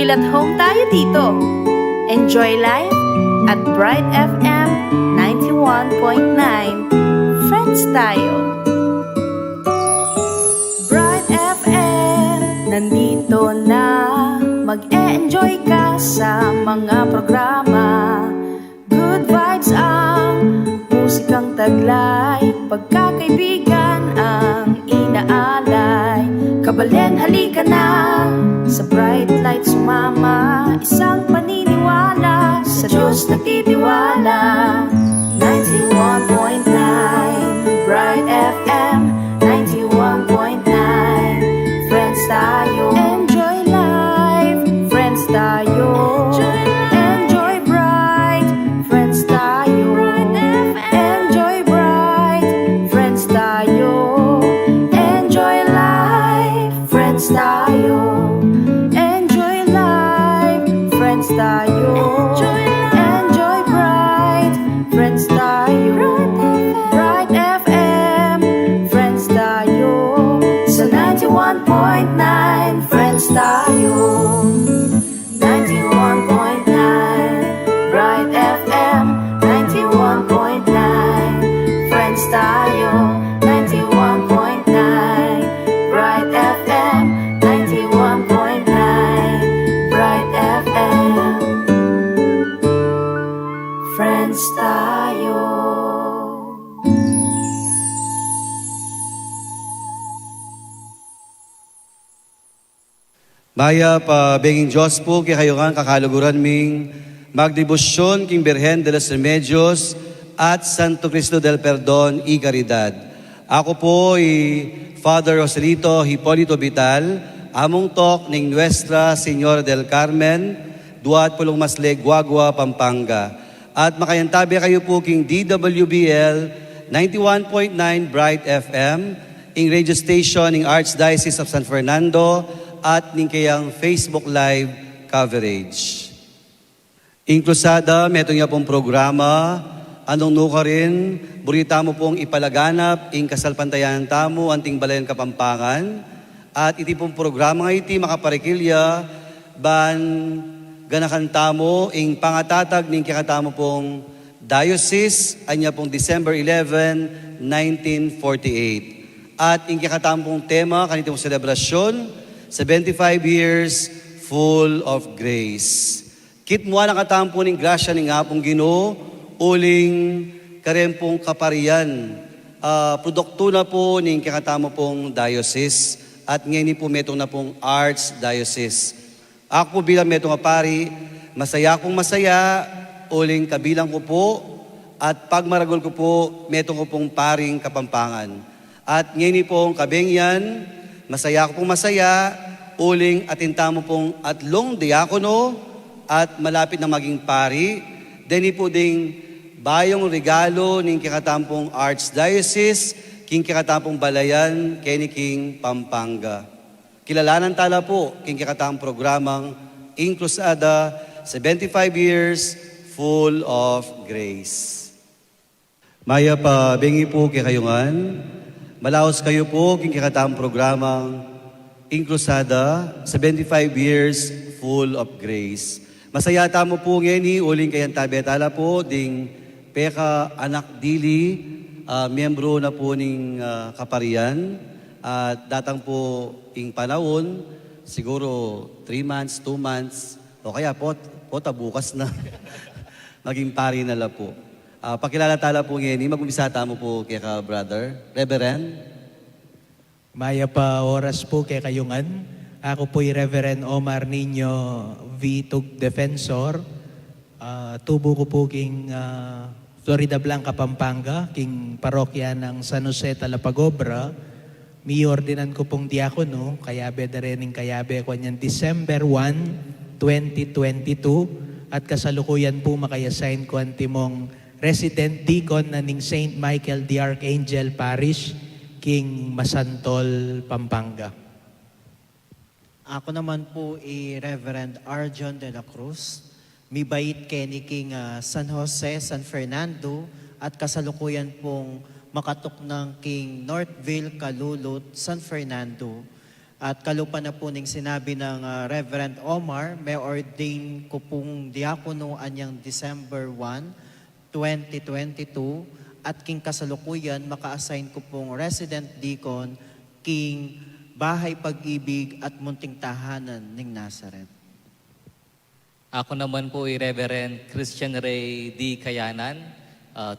Feel at home tayo dito. Enjoy life at Bright FM 91.9. Friends tayo. Bright FM, nandito na. Mag-e-enjoy ka sa mga programa. Good vibes ang musikang taglay. Pagkakaibigan ang inaalay. Kabalin, halika na. Sa bright light sumama. Isang paniniwala. Sa Diyos nagtitiwala. 91.9 Bright FM 91.9. Friends tayo. Enjoy life. Friends tayo. Enjoy bright. Friends tayo. Enjoy bright. Friends tayo. Enjoy life. Friends tayo. Enjoy life. Friends tayo. Enjoy bright. Friends tayo. Bright FM. Friends tayo. Sa 91.9. Friends tayo. 91.9 Bright FM 91.9 Friends tayo. 91.9 Bright FM 91.9 Bright FM Friends tayo. Maya pa benging Diyos po kaya kayo nga kakaluguran ming magdebosyon king Birhen de los Remedios at Santo Cristo del Perdon y Caridad. Ako po Father Joselito Hipolito Vital, among tok ning Nuestra Señora del Carmen, Duat Pulong Masle, Guagua, Pampanga. At makayantabi kayo po king DWBL 91.9 Bright FM, ing radio station ing Archdiocese of San Fernando, at ning kayang Facebook Live coverage. Inklusada, meto niya pong programa, anong nuka rin, burita mo pong ipalaganap, ing kasalpantayan tamo, anting balayan kapampangan, at iti pong programa nga iti makaparikilya, ban ganakan tamo, ing pangatatag ning kakatamo pong diocese, anya pong December 11, 1948. At ing kakatamo pong tema, kanito pong selebrasyon, 75 years full of grace. Kitmua nakatampo ning grasya ning apong Ginoo, uling karempong kaparian. Produkto na po ning kakatamo pong diocese at ngayon po metong na pong archdiocese. Ako bilang metong pari, masaya uling kabilang ko po at pagmaragol ko po, metong ko pong paring Kapampangan. At ngayon pong kabengyan, masaya, uling atintamo pong atlong diakono at malapit na maging pari. Deni po ding bayong regalo ning kikatampong Archdiocese, king kikatampong Balayan, kini King Pampanga. Kilalanan tala po, king kikatampong programang Inklusada, 75 years full of grace. Maya pa, bengi po kay kayungan. Malaos kayo po, king kikatampong programang Inklusada, 75 years full of grace. Masaya tamo po ngayon, uling kayang tabetala po, ding peka anak dili, miyembro na po ning kaparian, at datang po ing panahon, siguro 3 months, 2 months, o kaya po bukas na, maging pari na la po. Pakilala tala po ngayon, mag-umpisa tamo po kay ka brother, Reverend. Maya pa oras po kay kayungan. Ako po'y Reverend Omar Niño V. Tug Defensor. Tubo ko po king Florida Blanca, Pampanga, king parokya ng San Jose, Talapagobra. Miordinan ko pong diakono, kayabe da rin kayabe ko niyan December 1, 2022. At kasalukuyan po makayasign ko ang timong resident deacon na ning St. Michael the Archangel Parish, King Masantol, Pampanga. Ako naman po Reverend Arjon de la Cruz, mibait keni King San Jose, San Fernando, at kasalukuyan pong makatok ng King Northville, Calulot, San Fernando. At kalupa na po ning sinabi ng Reverend Omar, may ordain ko pong diakono anyang December 1, 2022 at king kasalukuyan maka-assign ko pong resident deacon king Bahay Pag-ibig at Munting Tahanan ning Nazareth. Ako naman po ay Reverend Christian Ray D. Kayanan.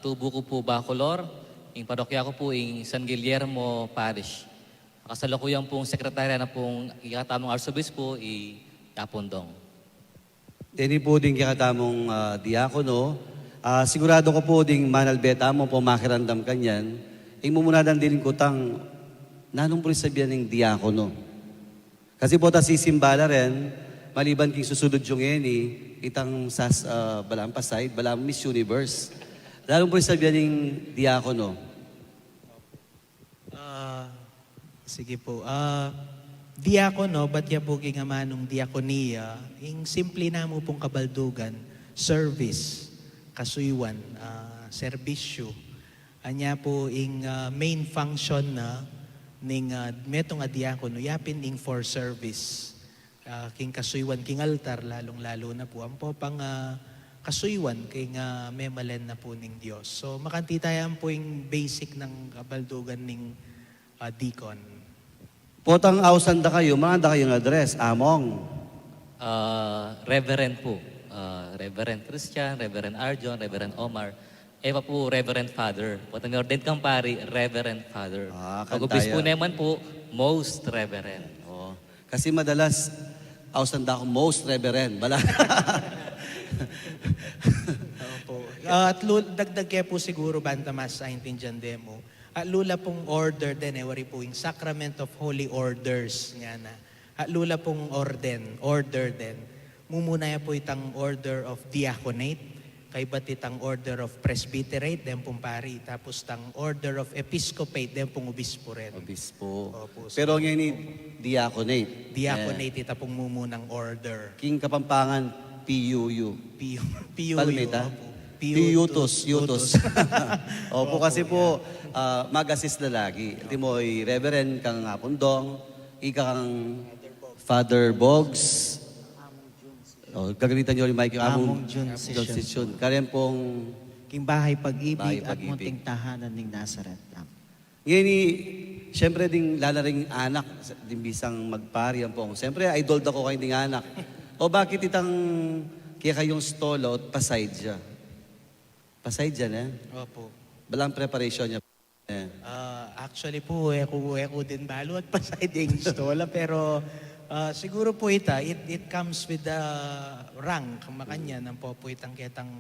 Tubo ko po Bacolor. Yung parokya ko po yung San Guillermo Parish. Kasalukuyan pong sekretarya na pong ikatamong arsobispo ay Tapondong. Dini po din kakatamong diakono. Sigurado ko po ding manalbeta mo po makirandam kanyan. Mumunadan din kutang nanong po sabihan ng diakono. Kasi po ta sisimbala rin, maliban king susunod yung itang sas balang pasay, balang Miss Universe. Nanong po sabihan ng diakono. Sige po. Diakono, ba't ya po kingamanong diakoniya, yung simple na mo pong kabaldugan, service, kasuywan, serbisyo. Anya po yung main function na ning metong a diakono, yapin ing for service. King kasuywan, king altar, lalong-lalo na po. Ang po pang kasuywan, king memalen na po ning Diyos. So makantitayan po yung basic ng kabaldugan ning deacon. Potang ausan da kayo, mga da kayong address, among. Reverend po. Reverend Christian, Reverend Arjon, Reverend Omar. Eva po, Reverend Father. Potang ordained kang pari, Reverend Father. Pag-ubis po kantaya. naman po, Most Reverend. Oh. Kasi madalas, ausan da ako, most reverend. Bala. Opo. At dagdag kaya po siguro banta mas sa intindihan demo. At lula pong order din, wari po yung Sacrament of Holy Orders nga na. At lula pong order din. Mumuna po itang order of diaconate, kay ba't itang order of presbyterate, den pong pari, tapos tang order of episcopate, den pong obispo rin. Obispo. Opo, so- Pero ngayon ni diaconate. Diaconate ita pong mumunang order. King Kapampangan, PUU. Piyo. Palmita? Yutos. Opo, kasi po, mag-assist na lagi. Iti mo, Reverend kang Apondong, ika kang Father Boggs. Gagamitan nyo rin Mike yung Among Jun Session. Karen pong, King Bahay Pag-ibig Bahay at Pag-ibig. Munting Tahanan ning Nazareth. ngayon siyempre ding lalaring anak, din bisang magpari ang pong. Siyempre, idol da ko kayo ding anak. O bakit itang kaya kayong stolo at paside siya? Paside dyan, eh? Opo. Balang preparation niya. Actually po, eko din balo at pasiding stola, pero siguro po it comes with the rank, makanya ng po itang ketang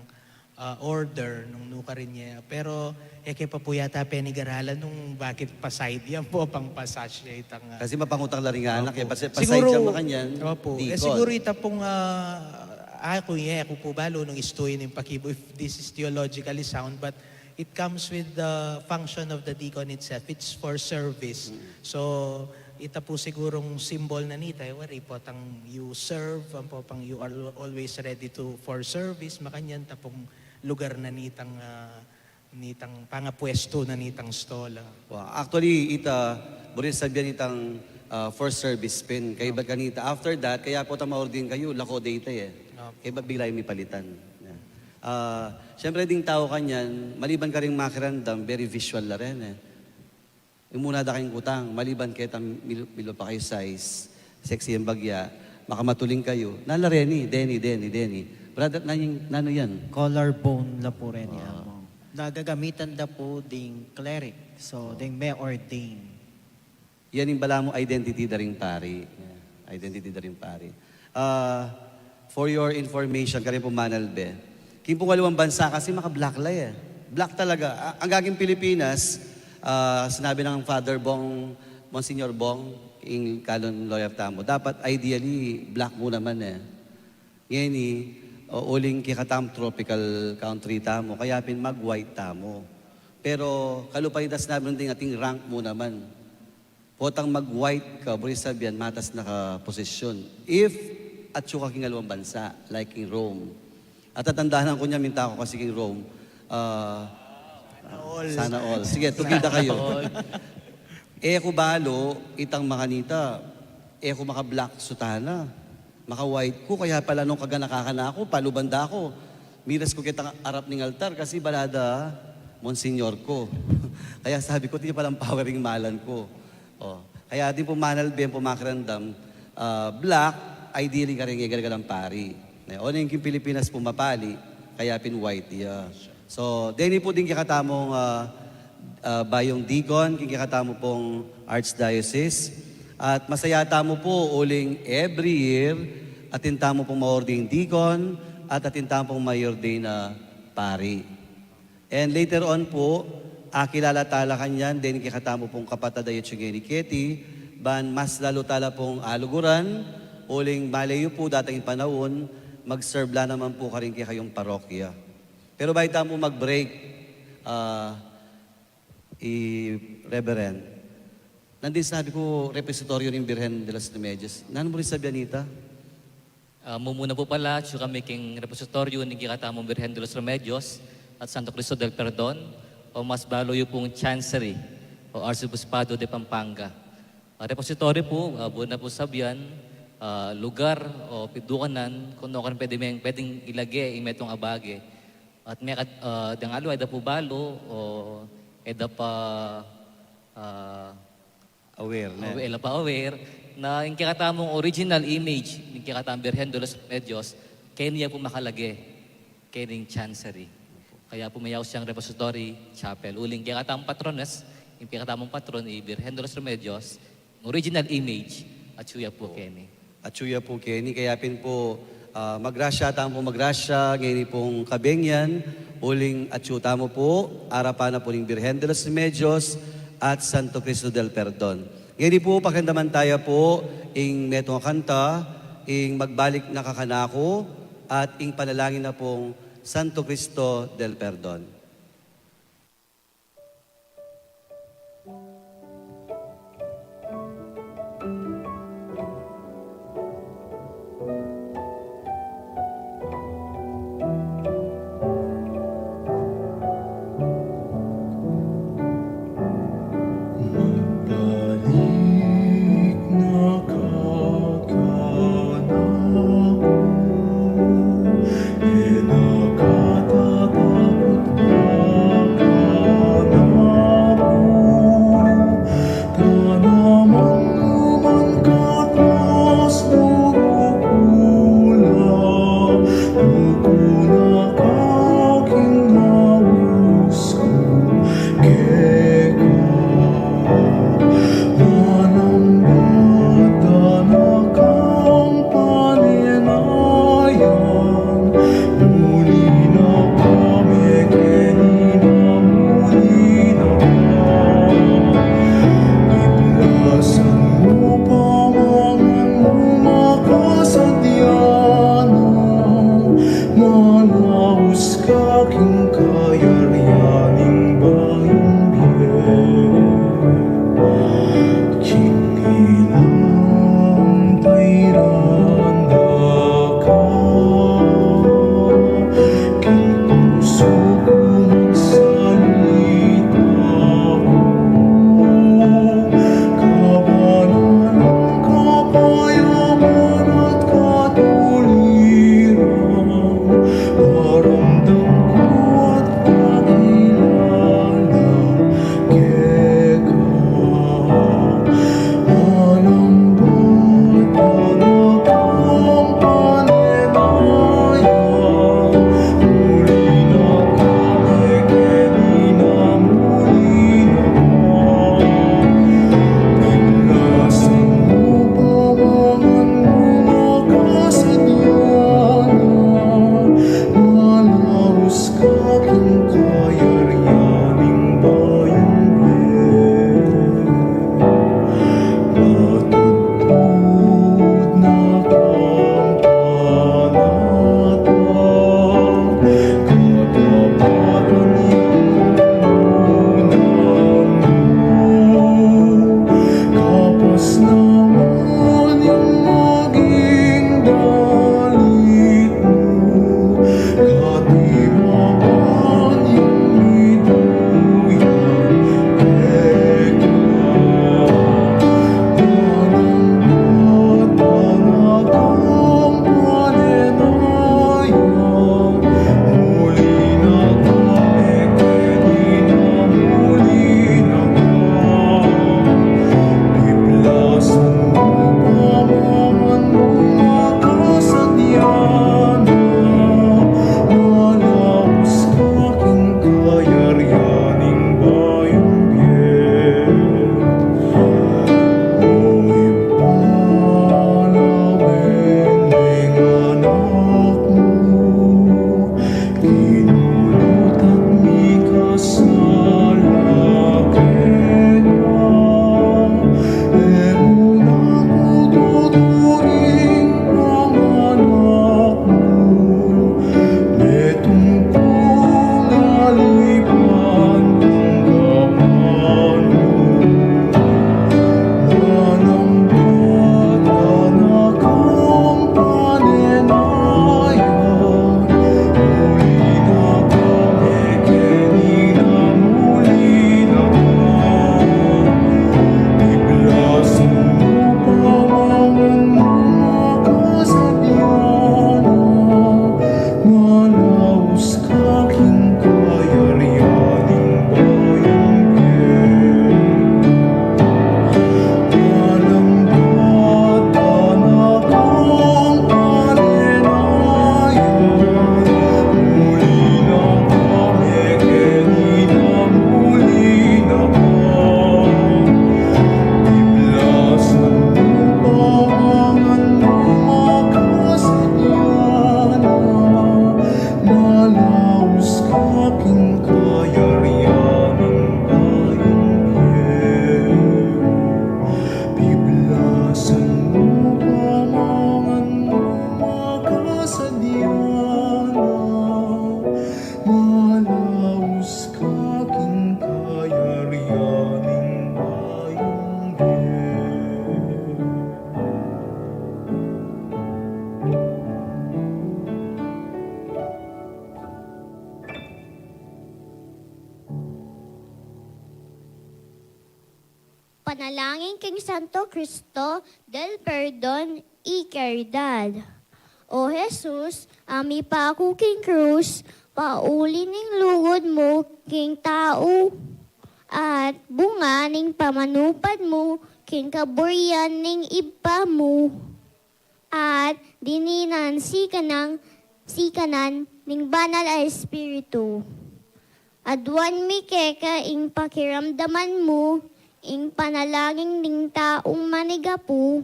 order nung nuka rin niya. Pero eke pa po yata penigaralan nung bakit paside yan po, pang passage niya itang... Kasi mapangutang laring anak, eh. Paside Siguro- siya makanyan. Opo. Deacon. Siguro ita pong ako po balo nung istoy ng pakibo if this is theologically sound, but it comes with the function of the deacon itself. It's for service. So ita po sigurong symbol na nita, wari po tang you serve, ang po pang you are always ready to for service, makanyan tapong lugar na nitang pangapwesto na nitang stola. Wow. Actually, burin sabihan itang first service pin. Kaya ba kanita? After that, kaya po ma-ordin kayo, lako data eh. Kaya ba bigla yung may palitan? Siyempre ding tao kanyan, maliban ka rin makirandam, very visual na rin eh. Yung muna da kayong utang, maliban kayo milo pa kayo size, sexy yung bagya, makamatuling kayo. Nala rin Denny. Brother, nano yan? Collarbone la po rin niya. Nagagamitan da po ding cleric. So, ding may ordain. Yan yung bala mo identity da rin pari. Identity da rin pari. For your information, karin po Manalbe, king pong walawang bansa kasi maka-blacklay eh. Black talaga. Ang gaging Pilipinas, sinabi ng Father Bong, Monsignor Bong, ing Kalon Lawyer Tamo, dapat ideally black mo naman eh. Ngayon uling kikatam tropical country tamo, kaya pin mag-white tamo. Pero kalupay das namin din ating rank mo naman. Potang mag-white ka, buri sabihan, matas na ka posisyon. If at suka kingalawang bansa, like in Rome. At tatandaan ko niya, minta ko kasi king Rome, sana all. Sige, tugida kayo. Kubalo, itang makanita, ako maka-black sutana, maka-white ko, kaya pala nung kaganakakana ako, palubanda ako. Miras ko kita arap ng altar kasi balada, Monsignor ko. Kaya sabi ko, tiyo palang powering malan ko. Oh. Kaya di po manal bien po makarandam, black, ideally ka rin igagalang pari. O na yung Pilipinas pumapali, kaya pin white. Yeah. So, deni po din kikatamong bayong deacon, kikatamo pong Archdiocese. At masayata mo po uling every year, atintamo pong ma-ordain deacon, at atintamo pong ma-ordain na pari. And later on po, kilala tala kanyan, din kikatamo pong kapatadayo Chugeni Keti, ban mas lalo tala pong aluguran, uling malayo po dating panahon, mag-serve la naman po ka rin kayong parokya. Pero bahay tamo mag-break, Reverend, nandun sabi ko, repositoryo ng Birhen de las Remedios. Nano mo rin sabi, Anita? Mumuna po pala, siya kami king repositoryo ng kikatamong Birhen de los Remedios at Santo Cristo del Perdon o mas balo yung pong Chancery o Arcibispado de Pampanga. Repositoryo po, buwan na po sabihan, lugar o pidukanan kung no kan pwedeng ilagay imetong abage. At may dangalo ay da po balo o eda pa Aware aware na yung kikatamong original image ng kikatamong Birhen de los Remedios kaya niya po makalagay kaya ng Chancery. Kaya pumayaw siyang repository chapel. Uling kikatamong patrones, yung kikatamong patron ay Birhen de los Remedios, original image at suya po Kenny. At suya po, Kenny. Kaya pin po, magrasya, tamo po magrasya, ngayon pong kabengyan, uling at suya mo po, arapan na po ng Birhen de los Remedios, at Santo Cristo del Perdon. Ngayon po, pakandaman tayo po, ing netong kanta, ing magbalik na kakanako, at ing panalangin na pong Santo Cristo del Perdon. Balik na kakanako, nakatatakot na panalangin king Santo Cristo del Perdon y Caridad. O Jesus, ami pa ako king krus, pauli ning lugod mo king tao, at bunga ning pamanupad mo king kaburian ning iba mo, at dininan sikanan ning banal a espiritu. Adwan mi keka ing pakiramdaman mo, ing panalangin ning taong manigapu,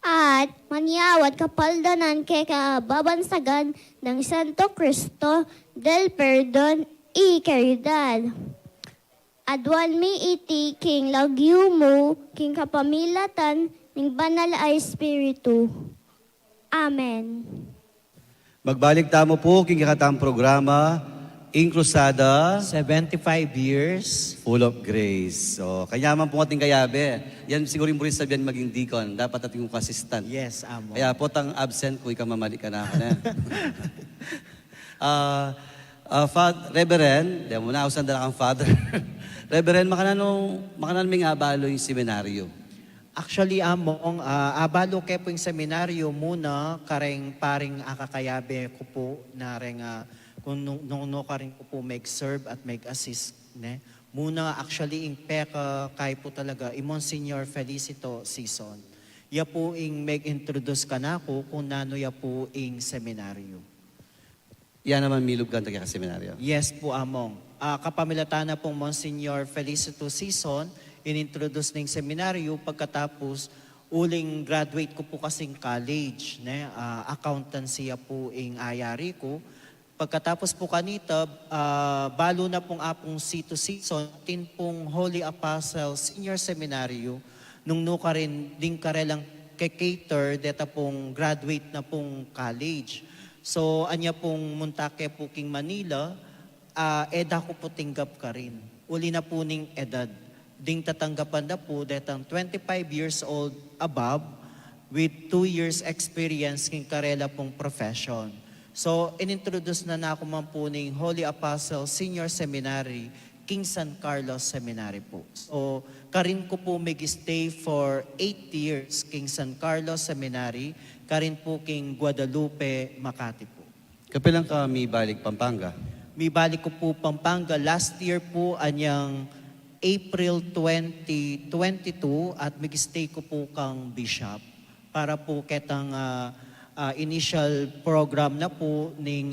at manyawat kapaldanan keka babansagan ng Santo Cristo del Perdon y Caridad. Adwan mi iti king lagyu mo, king kapamilatan ning banal a espiritu. Amen. Magbalik tamo po king kakatang programa, Inclusada, 75 years. Full of Grace. So, kanyaman po ating kayabe. Yan siguro yung buris sabihan maging deacon. Dapat ating yung assistant. Yes, amo. Kaya po tang absent ko, ikamamali ka na ako na. Reverend, di mo na usan dala kang father. Reverend, makanan may abalo yung seminaryo. Actually, among abalo ke po yung seminaryo muna, kareng paring akakayabe ko po, na ring kung nung ka rin ko po mag-serve at mag-assist. Ne? Muna actually, yung peka kay po talaga, Monsignor Felicito Season. Ya po yung mag-introduce ka na ako kung nano ya po yung seminaryo. Yan naman milog ka ka seminaryo. Yes po, among. Kapamilatan na pong Monsignor Felicito Season, inintroduce ng seminaryo pagkatapos uling graduate ko po kasing college, ne? Accountancy po ing ayari ko. Pagkatapos po kanita, balo na pong apong C2 season, tin pong Holy Apostle Senior Seminaryo, nung no ka rin, din ka rin lang kikater, deta pong graduate na pong college. So, anya pong muntake po king Manila, eda ko po tinggap ka rin. Uli na po ning edad. Ding tatanggapan na po, detang 25 years old above, with 2 years experience king karela pong profession. So, inintroduce na ako man po ng Holy Apostle Senior Seminary, King San Carlos Seminary po. So, karin ko po mag-stay for 8 years, King San Carlos Seminary, karin po King Guadalupe, Makati po. Kapilang ka may balik Pampanga? May balik ko po Pampanga. Last year po, anyang April 2022, at mag-stay ko po kang Bishop para po ketang initial program na po ning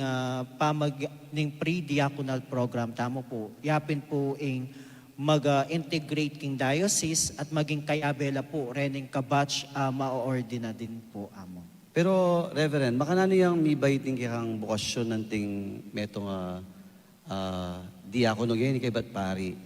pre-diaconal program tamo po. Yapin po ing mag-integrate king diocese at maging kayabela po rening kabatch ma-ordina din po amo. Pero, Reverend, makanano yung may baiting kang bukasyon ng ting metong diakono ngayon, kay ba't pari?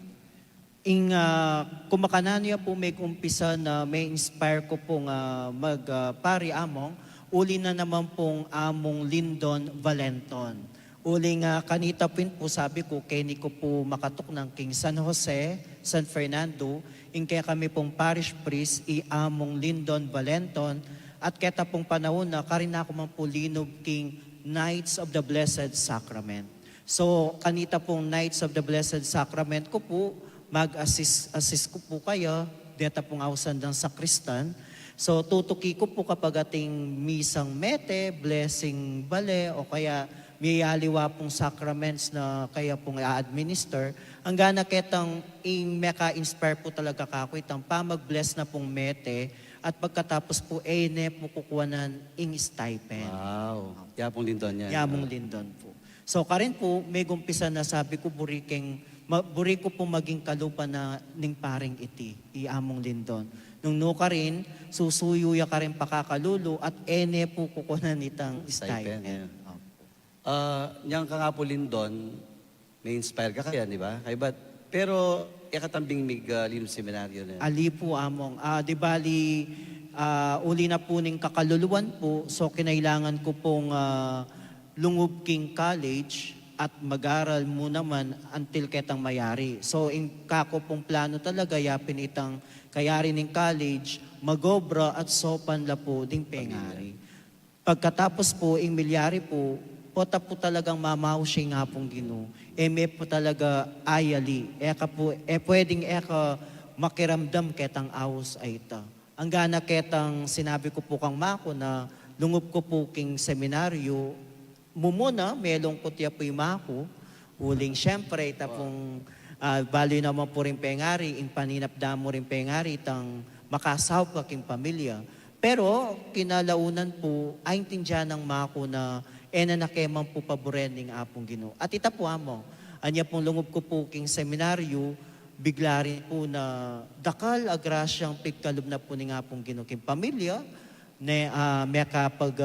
Kumakanano po may umpisa na may inspire ko pong mag-pari among, uli na naman pong among Lyndon Valenton. Uli nga kanita po sabi ko, kaya ko po makatok ng King San Jose, San Fernando, in kaya kami pong parish priest, among Lyndon Valenton, at kaya pong panahon na karina ko man po linog King Knights of the Blessed Sacrament. So kanita pong Knights of the Blessed Sacrament ko po, mag-assist ko po kayo, deta pong awsan ng sakristan. So, tutuki ko po kapag ating misang mete, blessing bale, o kaya may aliwa pong sacraments na kaya pong i-administer. Ang gana ketang meka-inspire po talaga kako itang pamag-bless na pong mete, at pagkatapos po, ne po kukuha ing stipend. Wow. Yapong Lindon yan. Yamong Lindon po. So, karin po, may gumpisa na sabi ko, buri ko po maging kalupa na ning paring iti, iamong Lindon. Nung no ka rin, susuyo ya ka rin pakakalulu at ene po kukunan itang stipend. Niyang ka nga po Lindon, may inspire ka kaya, di ba? Pero, ikatambing linom seminaryo na. Ali po among. Di bali, uli na po ning kakaluluwan po, so kinailangan ko pong Lungub King College at mag-aral mo naman until ketang mayari. So, in kako pong plano talaga, yapin itang kayari ng college, magobra at sopan la po ding pengari. Pagkatapos po, ing milyari po, pota po talagang mamaw siya nga pong gino. May po talaga ayali. Eka po, pwedeng makiramdam ketang awos ay ita. Ang gana ketang sinabi ko po kang mako na lungob ko po king seminaryo, mumuna, melong kutya po yung mako, huling syempre, tapong baloy naman po rin pengari, in paninapda mo rin pengari, tang makasaw ka king pamilya. Pero kinalaunan po, ay tindihan ng mako na nakemang po paborening apong Ginoo. At ita po amo, anya pong lungob ko po king seminaryo, bigla rin po na dakal agrasyang pigkalob na po ni nga pong Ginoo king pamilya, may kapag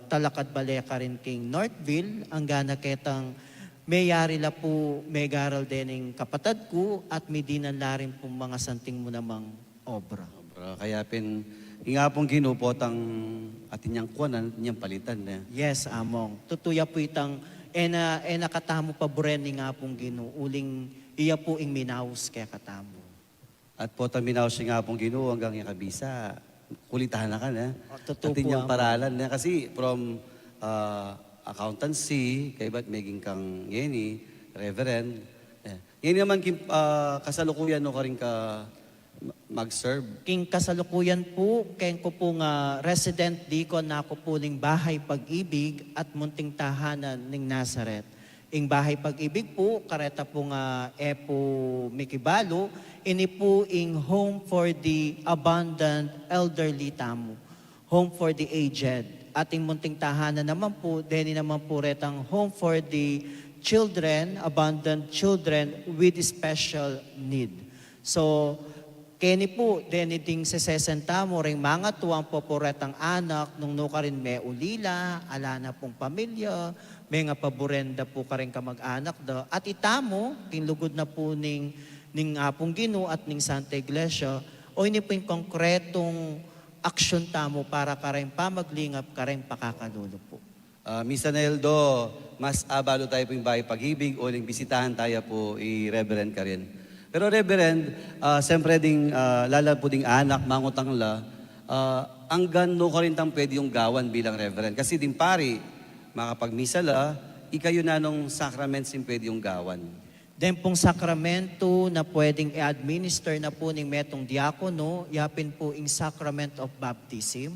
talakad baleka rin king Northville, ang gana ketang may yari la po, may garal din kapatad ko at may dinan la rin po mga santing mo namang obra. Kaya nga pong ginupot ang atin niyang kuwanan, niyang palitan na. Yes, among. Tutuya po itang nakatamo pa buren ni nga pong Ginoo, uling iya po ing minaus kaya katamo. At po taminaw siya nga pong Ginoo hanggang yung kabisa, kulitahan na ka na. Totoo Atin po, niyang amo. paralan na. Kasi from accountancy, kay ba't maging kang yeni, reverend. Yan naman kasalukuyan no ka rin ka mag-serve. King kasalukuyan po, kaya ko po nga resident deacon na ako po ning Bahay Pag-ibig at munting tahanan ning Nazareth. Ing Bahay Pag-ibig po, kareta po nga Epo Mikibalo, ini po ing home for the abandoned elderly tamo. Home for the aged. Ating munting tahanan naman po, deni naman po retang home for the children, abandoned children with special need. So, kini po, deni ding sesesenta mo ring mga tuwang poporetang anak, nung no ka rin may ulila, ala na pong pamilya, may nga paborenda po ka rin kamag-anak da. At itamo, kinlugod na po ning apong Ginoo at ning Santa Iglesia, o ini po yung konkretong aksyon tamo para ka rin pamaglingap, ka rin pakakalulo po. Misa Neldo, mas abalo tayo po yung Bahay Pag-ibig o yung bisitahan tayo po i-reverend ka rin. Pero reverend, siyempre ding lala po ding anak, mangutang la, ang gano ka rin tang pwede yung gawan bilang reverend. Kasi din pari, makapagmisa la, ikayo na nung sacraments yung pwede yung gawan. Then pong sakramento na pwedeng i-administer na po ng metong diakono, yapin po ing sacrament of baptism.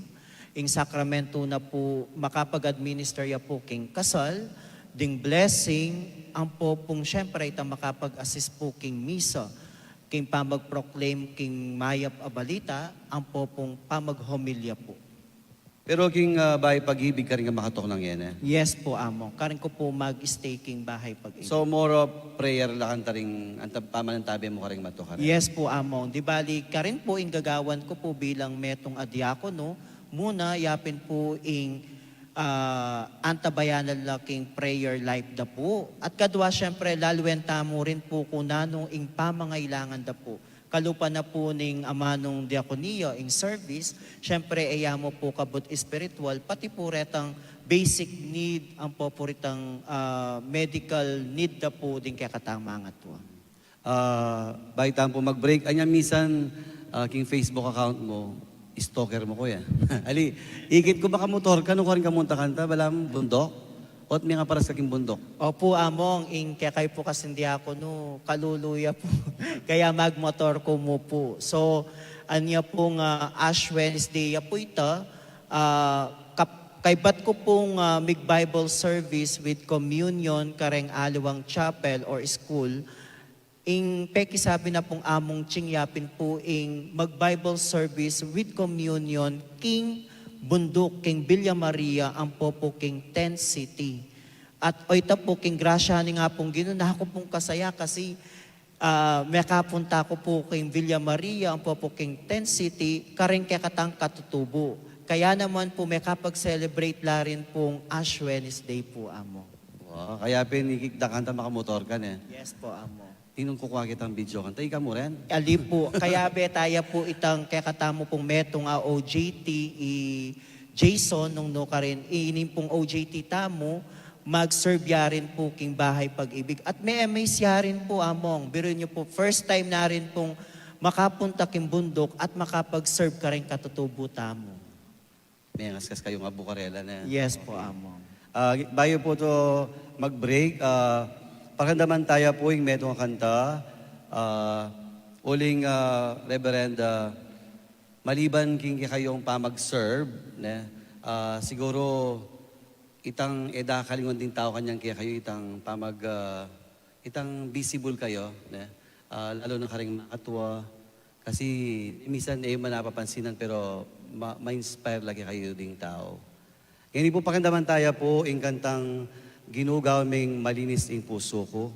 Ing sakramento na po makapag-administer ya po king kasal, ding blessing, ang po pong syempre itang makapag-assist po king misa, king pamag-proclaim king mayap abalita, ang po pong pamag-homilya po. Pero king Bahay Pag-ibig ka rin ka makatok ng yan eh. Yes po, amo. Karin ko po mag-stay king Bahay Pag-ibig. So more of prayer lang ka rin, ang pamanantabi mo ka rin matukan. Yes po, amo. Di bali, karin po ing gagawan ko po bilang metong adiakono, muna yapin po ing antabayanan laking prayer life da po. At kadwa syempre lalwenta mo rin po kung nanong ing pamangailangan da po. Kalupa na po ning amanong diakoniya ing service, syempre iya mo po kabut spiritual, pati po retang basic need, ang po ritang medical need da po din kaya katamangat po. Baita po mag-break. Anya minsan, king Facebook account mo, stalker mo ko yan. Ali, ikit ko baka motor ka, nung ka rin kamunta-kanta, balam bundok? Ot may nga para sa aking bundok. Opo, among, kaya kayo po kasindi ako no, kaluluya po. Kaya magmotor ko mo po. So, anya pong Ash Wednesday po ito, kaibat ko pong mig-Bible service with communion kareng Aliwang Chapel or school, peki sabi na pong among tsingyapin po mag-Bible service with communion king bundok king Villa Maria ang po king Tent City. At oita po king grasya ni nga pong Ginoo na ako pong kasaya kasi may kapunta ko po king Villa Maria ang po king Tent City karing kaya katang katutubo. Kaya naman po may kapag-celebrate la rin pong Ash Wednesday po amo. Wow, kaya pinikikda kanta makamotor ka na. Yes po amo. Tinong kukuha kitang video kanta, ikaw mo rin. Ali po, kaya betaya po itang kaya katamo pong metong OJT Jason nung no ka rin, iinim pong OJT tamo, mag-serve ya rin po king Bahay Pag-ibig. At may amaze ya rin po among, biro nyo po, first time na rin pong makapunta king bundok at makapag-serve ka rin katutubo tamo. May ngaskas kayong abukarela na. Yes po among. Bayo po to mag-break. Pakandaman tayo po yung metong kanta. uling Reverend, maliban king kayong pamag-serve, ne, siguro itang eda kalingon din tao kanyang kaya kayo itang itang visible kayo, ne, lalo na karing makatwa, kasi minsan manapapansinan pero ma-inspire lagi kayo ding tao. Ngayon po pakindaman tayo po ing kantang Ginugaw ming malinis ing puso ko.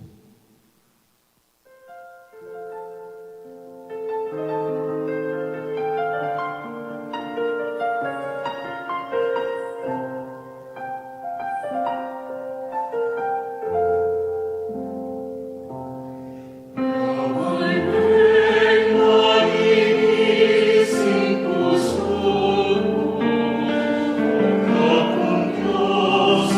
Diyos,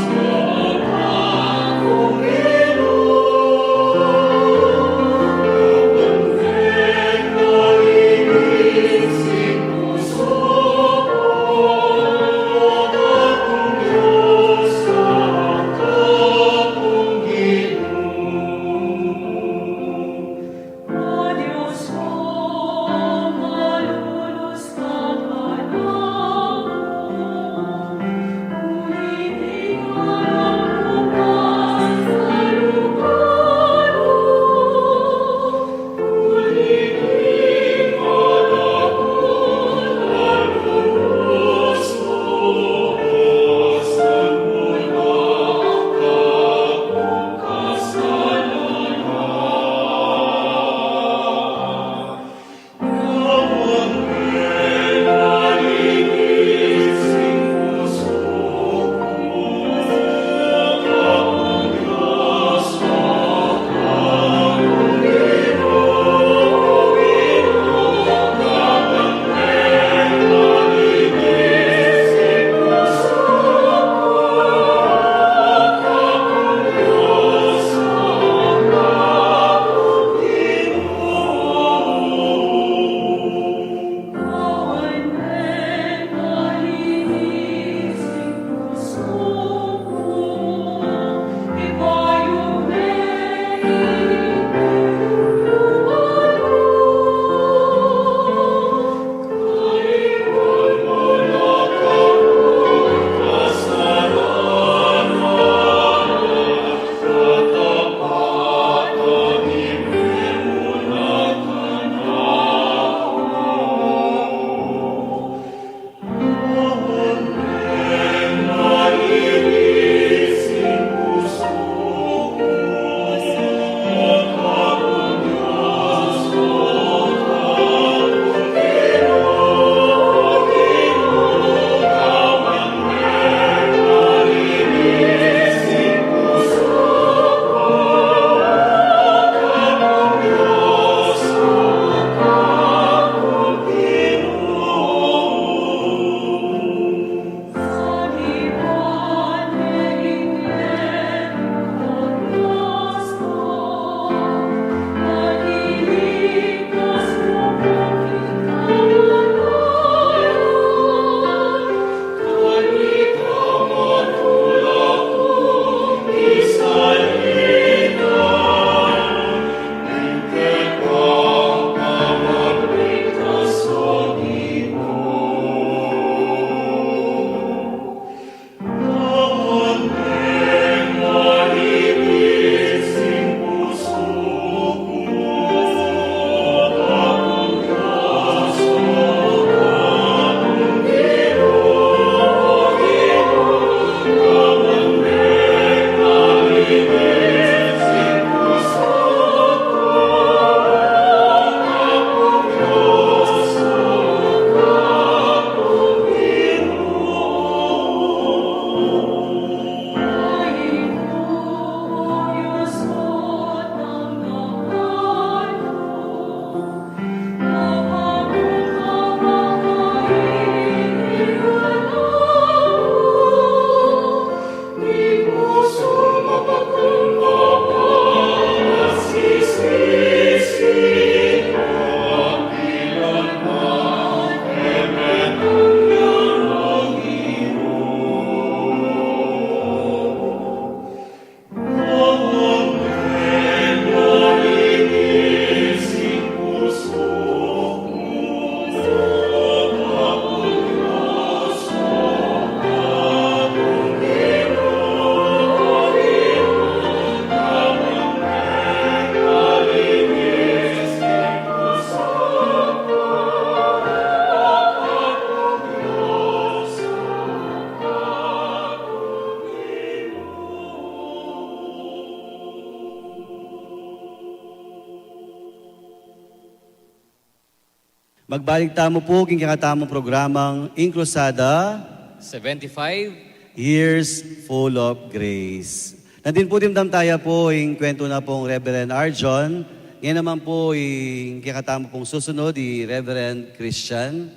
Magbalik tamo po king kakatamong programang Inclusada, 75. Years Full of Grace. Nandin po dimdam tayo po yung kwento na pong Reverend Arjon. Ngayon naman po yung kikatamo pong susunod, yung Reverend Christian.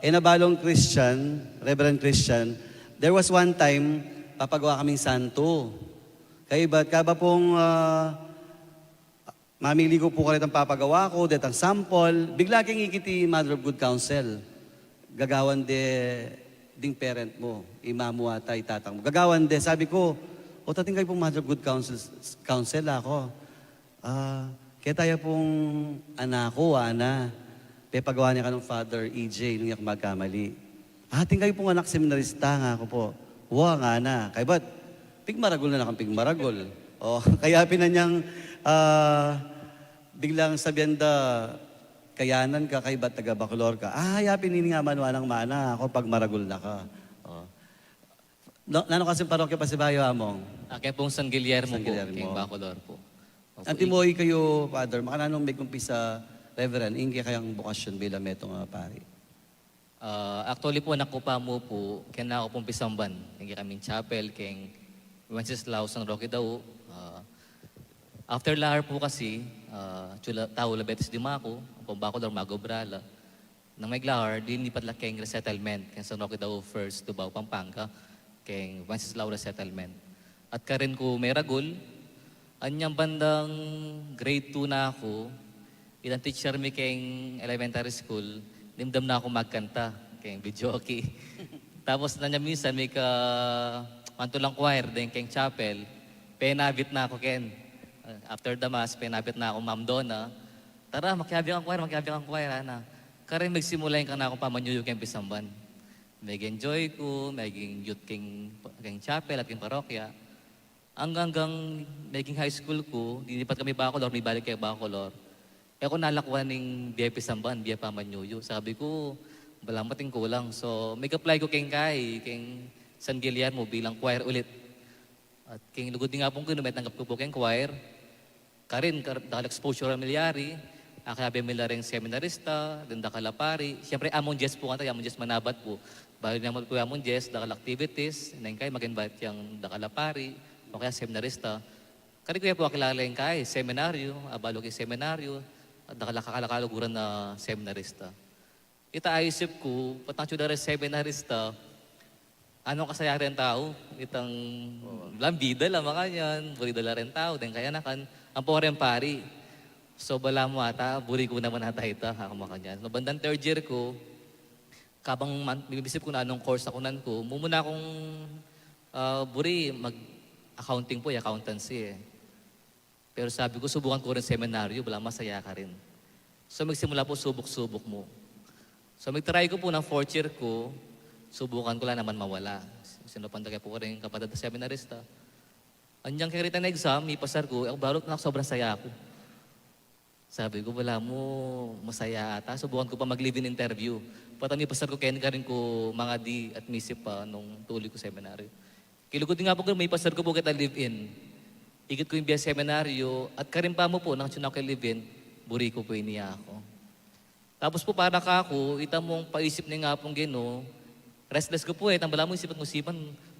Nabalong Christian, Reverend Christian, there was one time, papagawa kaming santo. Kaya ba't kaba pong mamili ko po kalit ang papagawa ko, det ang sample, bigla kang ikiti Mother of Good Counsel. Gagawan ding parent mo, imamo ata, itatang mo. Gagawan sabi ko, o tating kayo pong Mother of Good Counsel ako. Kaya tayo pong anak ko, Ana. Pagawa niya ka ng Father EJ nung iyak magkamali. Tingin kayo pong anak seminarista nga ako po. Nga na. Kaya ba't? Pigmaragol na nakang pigmaragol. Kaya pinanyang biglang sabihan kayanan ka kay ba't taga-bakulor ka. Hayapin nini nga manuanang mana ako pag maragol na ka. Nano kasi parokya pa si Bayo Among? Kaya pong San Guillermo San po, Guillermo. king Bacolor po. Opo, Antimoy kayo, Father, makananong may kumpisa, Reverend, ingi kayang bukasyon bilang metong pari. Actually po, nakupa mo po, kaya na ako pong pisamban. Kaya kaming chapel, kaya Wenceslao San Roque daw. After lahar po kasi, tao labetes di mako, kung bako daw magobrala. Nang may lahar, dinipat lang kayong resettlement, kaya San Roque daw first to Bao Pampanga, kaya Wenceslao resettlement. At karin ko may ragol, anyang bandang grade 2 na ako, ilang teacher mi kayong elementary school, nimdam na ako magkanta, kayong video okay. Tapos na niya minsan may mantulang choir, din kayong chapel, penabit na ako ken. After the mass, penabit na ako Ma'am Donna. Tara, makihabing ang choir, ana. Karin magsimulayin ka na ako pamanyuyog kayong pisamban. May enjoy ko, may youth king chapel at king parokya. Hanggang maging high school ko, dinipat kami Bacolor, may balik kayo Bacolor. Kaya ako nalakwan ng BIP Samban, BIP Pamanyuyo. Sabi ko, walang mating kulang. So, may-apply ko kayong San Guillermo bilang choir ulit. At kayong lugod din nga pong kinumet, nanggap ko po kayong choir. Karin, dahil exposure ang milyari, akabi milaring seminarista, then dakalapari. Siyempre, Amon Jess po nga tayo, Amon Jess Manabat po. Bago naman po Amon Jess, dakal activities, nang kayo mag-invite yung dakalapari, o kaya seminarista. Kari ko po akilala yung kay seminaryo, abalo kay seminaryo, at nakalakalaguran na seminarista. Ita isip ko, patang tiyudara seminarista, anong kasaya rin tao? Itang lambida lang mga yan, buridala rin tao, din kaya nakan, ang po rin pari. So bala mo ata, buri ko naman ata ita, ako makanyan. No, bandang third year ko, kabang bibisip ko na anong course ako nan ko, mumuna akong buri, accounting po, accountancy eh. Pero sabi ko, subukan ko rin seminaryo, bala masaya ka rin. So magsimula po, subok-subok mo. So mag-try ko po ng fourth year ko, subukan ko lang naman mawala. Sinupanda kaya po rin kapatid na seminarista. Anyang kaya na exam, ipasar ko, ako balot na sobrang saya ako. Sabi ko, wala mo, masaya ata. Subukan ko pa mag-live-in interview. Patang ipasar ko, kaya rin ko mga di at misip pa nung tuloy ko seminaryo. Kilugod nga po may pasar ko po kita live-in. Ikit ko yung biya seminaryo at karin pa mo po nang siya kay live-in, buri ko po iniya ako. Tapos po para ka ako, ita mong paisip na nga pong gino, restless ko po tambala mo isipan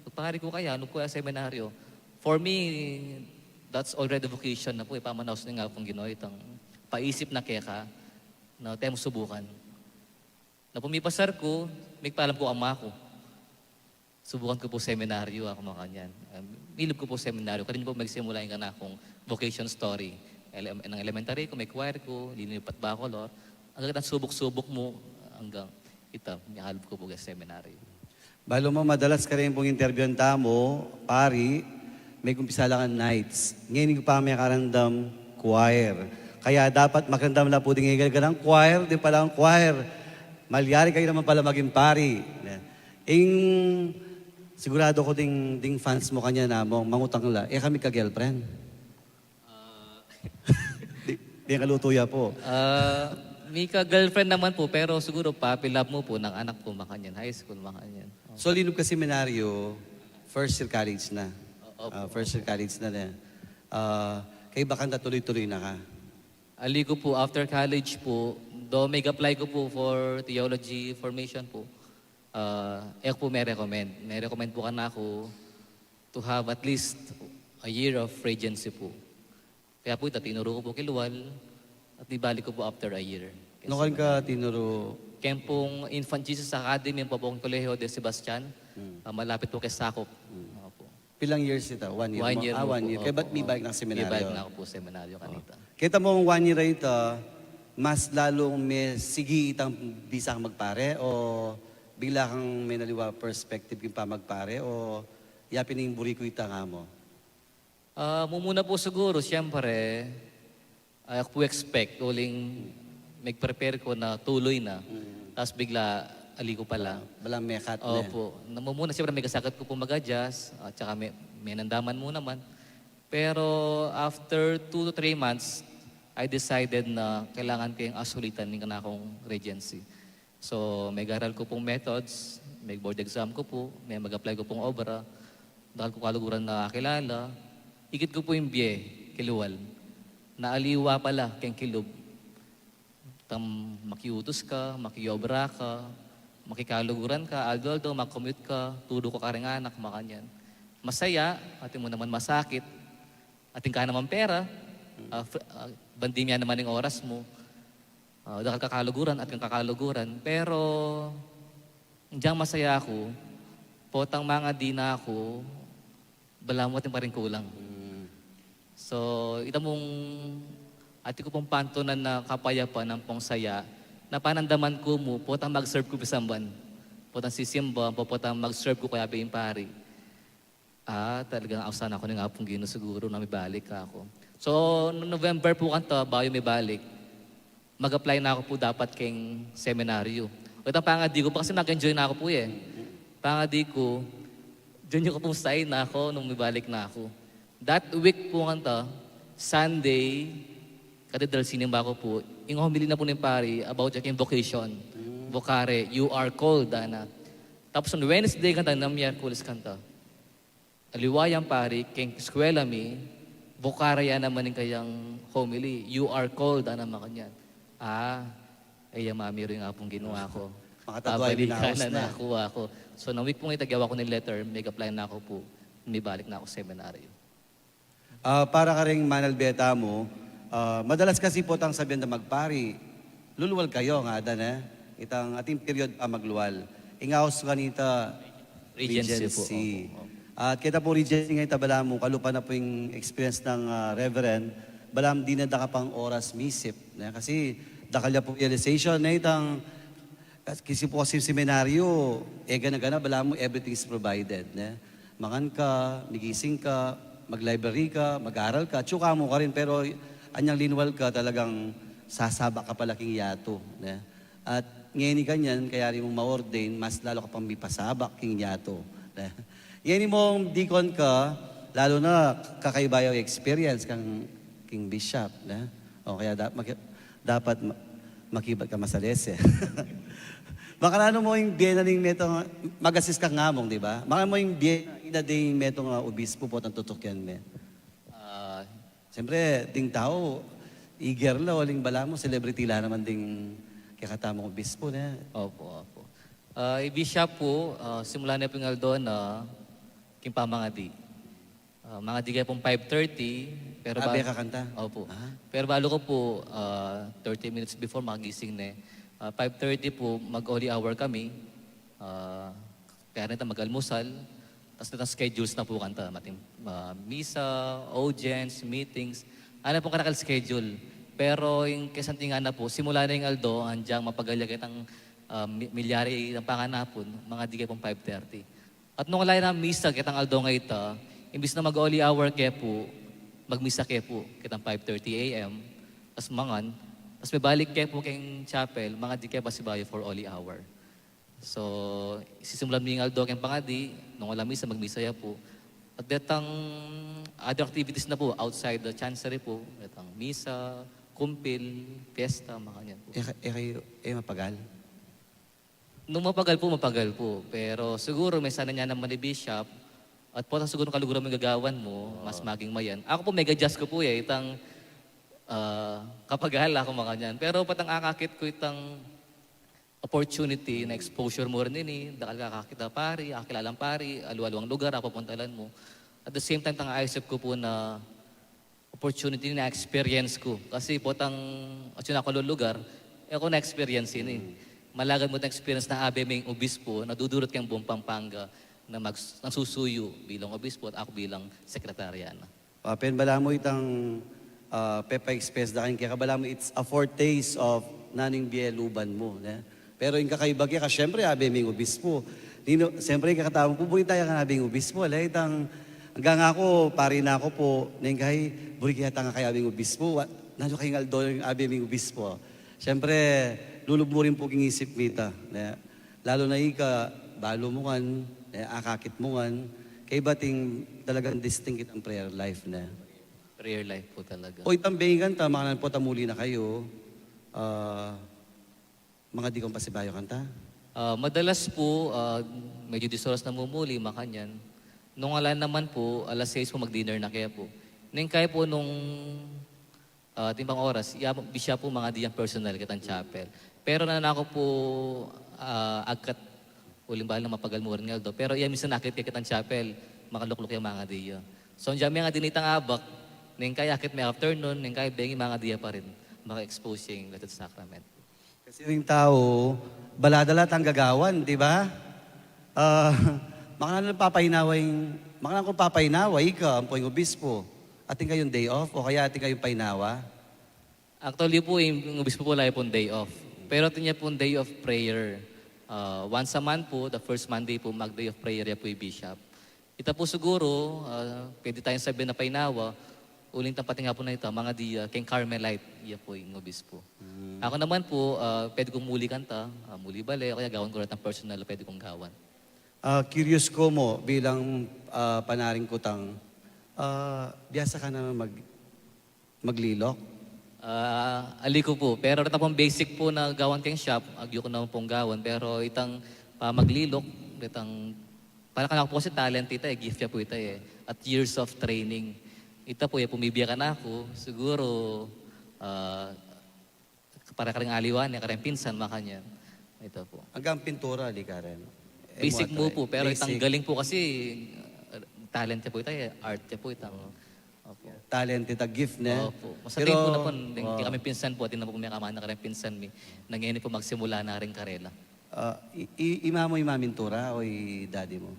magpahari ko kaya, ano ko yung seminaryo. For me, that's already vocation na po, pamanaos na nga pong gino, itang paisip na keka, na tayo subukan. Na pumipasar ko, may paalam ko ama ko. Subukan ko po seminaryo, ako makanyan. Milib ko po seminaryo. Kanina po magsimula yung na akong vocation story. Ng elementary ko, may choir ko, linipat Bacolor. Hanggang subok-subok mo, hanggang may halip ko po sa seminaryo. Balo mo, madalas ka rin pong interview ang tamo, pari, may kumpisa lang ang nights. Ngayon ko pa may karandam choir. Kaya dapat makarandam na po din ngayon ka ng choir, di pala ang choir. Malyari kayo naman pala maging pari. Sigurado ko ding fans mo kanya na mo, mangutang la. Kami ka-girlfriend. Di kalutuya po. May ka-girlfriend naman po, pero siguro papi-love mo po ng anak ko makanyan, high school makanyan. So, linog ka seminaryo, first year college na. First year college na na. Kaya baka tuloy-tuloy na ka. Ali ko po, after college po, Though may apply ko po for theology formation po, ako po may recommend. May recommend po ka na ako to have at least a year of regency po. Kaya po ito, tinuro ko po kay Luwal at ibalik ko po after a year. Ano ka tinuro? Kaya pong Infant Jesus Academy, po pong Colegio de Sebastian, malapit po kay Sakop. Opo. Pilang years ito? 1 year? 1 year. 1 year. po, Kaya ba't opo, may balik ng opo. seminaryo? May balik na ako po seminaryo kanita. Kita mo ang 1 year na ito, mas lalong may sige itang bisa kang magpare o bigla kang may naliwa perspective yung pamagpare o yapin yung buri ko ita nga mo? Mumuna po siguro, siyempre, ako po expect, uling mag-prepare ko na tuloy na. Tapos bigla, aliko pala. Balang mekat na. Opo. Namumuna, siyempre may kasakit ko po mag-adjust. At saka may nandaman mo naman. Pero after 2 to 3 months, I decided na kailangan ko yung asulitan ng kanakong regency. So, may garal ko pong methods, may board exam ko po, may mag-apply ko pong obra, dahil ko kaluguran na kakilala, ikit ko po yung biye, kiluwal. Naaliwa pala, keng kilub. Makiutos ka, makiobra ka, makikaluguran ka, aldo-aldo, makommute ka, tudo ko ka rin anak, makanyan. Masaya, atin mo naman masakit, atin ka naman pera, bandimya naman yung oras mo, dahil kakaluguran at kang kakaluguran. Pero, diyang masaya ako, potang mga di na ako, balamot yung pa rin kulang. So, ito mong, ati ko pong pantunan na kapayapan ng pong saya, na panandaman ko mo, potang mag-serve ko bisamban. Potang sisimba, potang mag-serve ko kaya yung pari. Talagang ausan ako ng apong gino siguro na may balik ako. So, no November po kanto, bayo may balik, mag-apply na ako po dapat keng seminaryo. O itang pangadi ko, kasi nag-enjoy na ako po eh. Pangadi ko, dyan yung kapustay na ako nung may balik na ako. That week po kanto, Sunday, Cathedral Cinema ko po, yung humili na po ng pari about yung vocation. Vocare, you are called, ana. Tapos on Wednesday kanta, na Miyerkules kanta. Aliwayang pari, keng eskwela mi, vocare yan naman yung kayang homily. You are called, ana makanyan. Mami rin nga pong ginawa ko. Makatagway binaos Pabalikan na. nakuha ko. So, na week pong itagyawa ko ng letter, may apply na ako po, may balik na ako seminaryo. Para ka ring manalbeta mo, madalas kasi po tang sabihan na magpari, luluwal kayo nga, dan itang ating period pa magluwal. Ingaos kanita, Regency po. Opo. At kita po Regency ngayon tabala mo, kalupa na po yung experience ng Reverend, balam di na da ka pang oras misip. Kasi dakalya po realization na itang, kasi po kasi seminaryo, gana-gana, balam mo everything is provided. Mangan ka, migising ka, mag-library ka, mag-aral ka, tsuka mo ka rin, pero anyang linwal ka, talagang sasaba ka palaking yato. At ngayon kanyan, kaya rin mong ma-ordain, mas lalo ka pang may pasabak king yato. Ngayon mong deacon ka, lalo na kakaibayaw experience kang king bishop. O kaya dapat makibat ka masalese. Baka ano mo yung biye na ning metong, mag-assist ka ngamong, di ba? Baka mo yung biye na ding metong obispo po, ang tutok yan, me. Siyempre, ding tao, eager la, waling bala mo, celebrity la naman ding kakatamang obispo na. Opo. Bishop po, simula na po yung aldo na kimpamangadi. Mga di kaya pong 5:30. Pero Abe kakanta? Opo. Pero balo ko po, 30 minutes before magising na 5:30 po, mag-holy hour kami. Kaya nito mag-almusal. Tapos na schedules na po kanta. Misa, audience, meetings. Ano pong kanakal-schedule. Pero yung kasantingan na po, simula na yung aldo, handyang mapagalyag itang milyari ng panganapon, mga di kaya pong 5:30. At nung wala na misa, kitang aldo nga ito, imbis na mag-holy hour kaya po, magmisa kaya po, kitang 5:30 a.m. Tapos mangan, tapos may balik kaya po kayong chapel, mga di kaya pasibayo for holy hour. So, sisimulan mo yung aldo kayong pangadi, nung wala misa, magmisa ya po. At detang other activities na po, outside the chancery po, detang misa, kumpil, fiesta, mga yan po. Kayo, mapagal? Nung mapagal po. Pero siguro may sana niya naman ni Bishop, at po siguro kaluguran mo yung gagawan mo, mas maging mayan. Ako po, mega adjust ko po itang kapag hala ko mga ganyan. Pero patang akakit ko itang opportunity na exposure mo rin ini, dakal kakakita pari, akilalang pari, alu-aluang lugar, papuntalan mo. At the same time, tang aisip ko po na opportunity na experience ko. Kasi po tang, at yun ako lugar, ako na experience ini. Malagad mo tang experience na abe may obispo, nadudurot kang buong Pampanga na nagsusuyo bilang obispo at ako bilang sekretarya na. Pen bala mo itang Pepa Express dakin kaya bala mo it's a foretaste of naning bieluban mo. Ne? Pero yung kakaibag ka, syempre abe may obispo. Dino, siyempre kakatawang po, buri tayo ka nabing obispo. Alay, itang, hanggang ako, pari na ako po, nang kay, buri kaya tanga kay abing obispo. Nanyo kay ngaldo yung abe may obispo. Siyempre, lulub mo rin po king isip mita. Ne? Lalo na ika, balo mo kan, akakit mo kan, kay bating talagang distinct ang prayer life na. Prayer life po talaga. O itang bengan, tama po tamuli na kayo. Mga di kong pasibayo kanta. Madalas po, medyo disoras na mumuli, makanyan. Nung alam naman po, alas 6 po mag-dinner na kaya po. Nung kaya po nung timbang oras, siya po mga diyang personal kitang chapel. Pero nanako po agkat ulimbal na mapagal mo rin nga do. Pero iya minsan nakit kitang chapel, makalukluk yung mga diya. So ang may nga dinitang abak, nung kaya akit may afternoon, nung kaya bengi mga diya pa rin, maka-expose yung Blessed Sacrament. Kasi yung tao, baladala tang gagawan, di ba? Makanan kung papahinawa, ika, ang poing obispo. Ating kayong day off o kaya ating kayong painawa? Actually po, yung obispo po lagi po day off. Pero ito niya po day of prayer. Once a month po, the first Monday po, mag-day of prayer ya po yung bishop. Ito po siguro, pwede tayong sabihin na painawa, uling tapating nga po na ito, mga di King Carmelite, iya po yung obispo. Ako naman po, pwede kong muli kanta, muli bale, o kaya gawan ko rin ng personal, pwede kong gawan. Curious ko mo bilang panaring kutang, biyasa ka na maglilok? Aliko po, pero ito pong basic po na gawan kang shop, agyo ko naman pong gawan, pero itang maglilok, itang, parang kanako po kasi talent ito gift niya po ito at years of training. Ito po, pumibiya ka na ako, siguro, para ka rin aliwan, ka rin pinsan, makanya. Ito po. Hanggang pintura, di ka rin. Basic mo po, pero Basic. itang galing po kasi, talent niya po ito art niya po itang. Opo. Talent, ita gift na. Opo. Masabing po na po, hindi kami pinsan po, at na po may kamana ka rin pinsan mi. Nangyayari po magsimula na rin karela. Ima mo imamintura o daddy mo?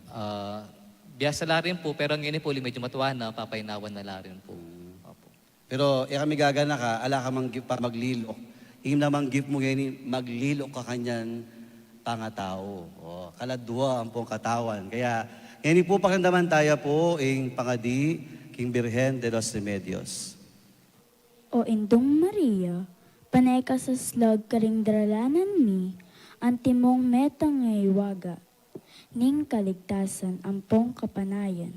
Biyasa la rin po, pero ngayon po, medyo matuwa na, papainawan na la rin po. Opo. Pero kami gagana ka, ala ka mang gift pa maglilok. Ingim namang gift mo ngayon, maglilok ka kanyan pangatao. O, kaladwa ang pong katawan. Kaya, ngayon po pakandaman tayo po, ing pangadi, King Birhen de los Remedios. O Indong Maria, panay ka sa slag karing daralanan mi, antimong metang ngaywaga, ning kaligtasan ampong kapanayan.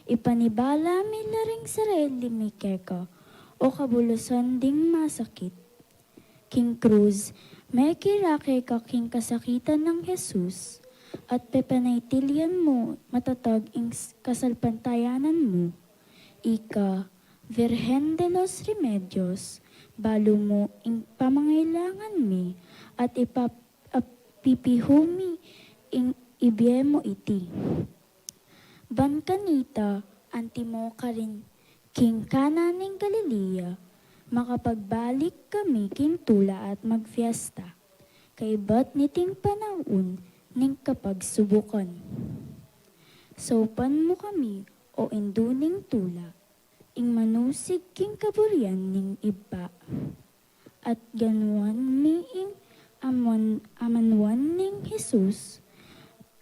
Ipanibala mi laring sarili mi keka, o kabulusan ding masakit. King Cruz, may kirake ka king kasakitan ng Jesus, at pepanaytilian mo matatag ing kasalpantayanan mo. Ika, Virgen de los Remedios, balo mo ing pamangailangan mi, at ipapipihumi ing ibiye mo iti. Ban kanita, anti mo ka rin king Kana ning Galilea, makapagbalik kami king tula at magfiesta. Kay ba't niting panahon ning kapag subukan. Sopan mo kami o induning tula, ing manusig king kaburian ning iba. At ganuan mi ing amanwan ning Jesus,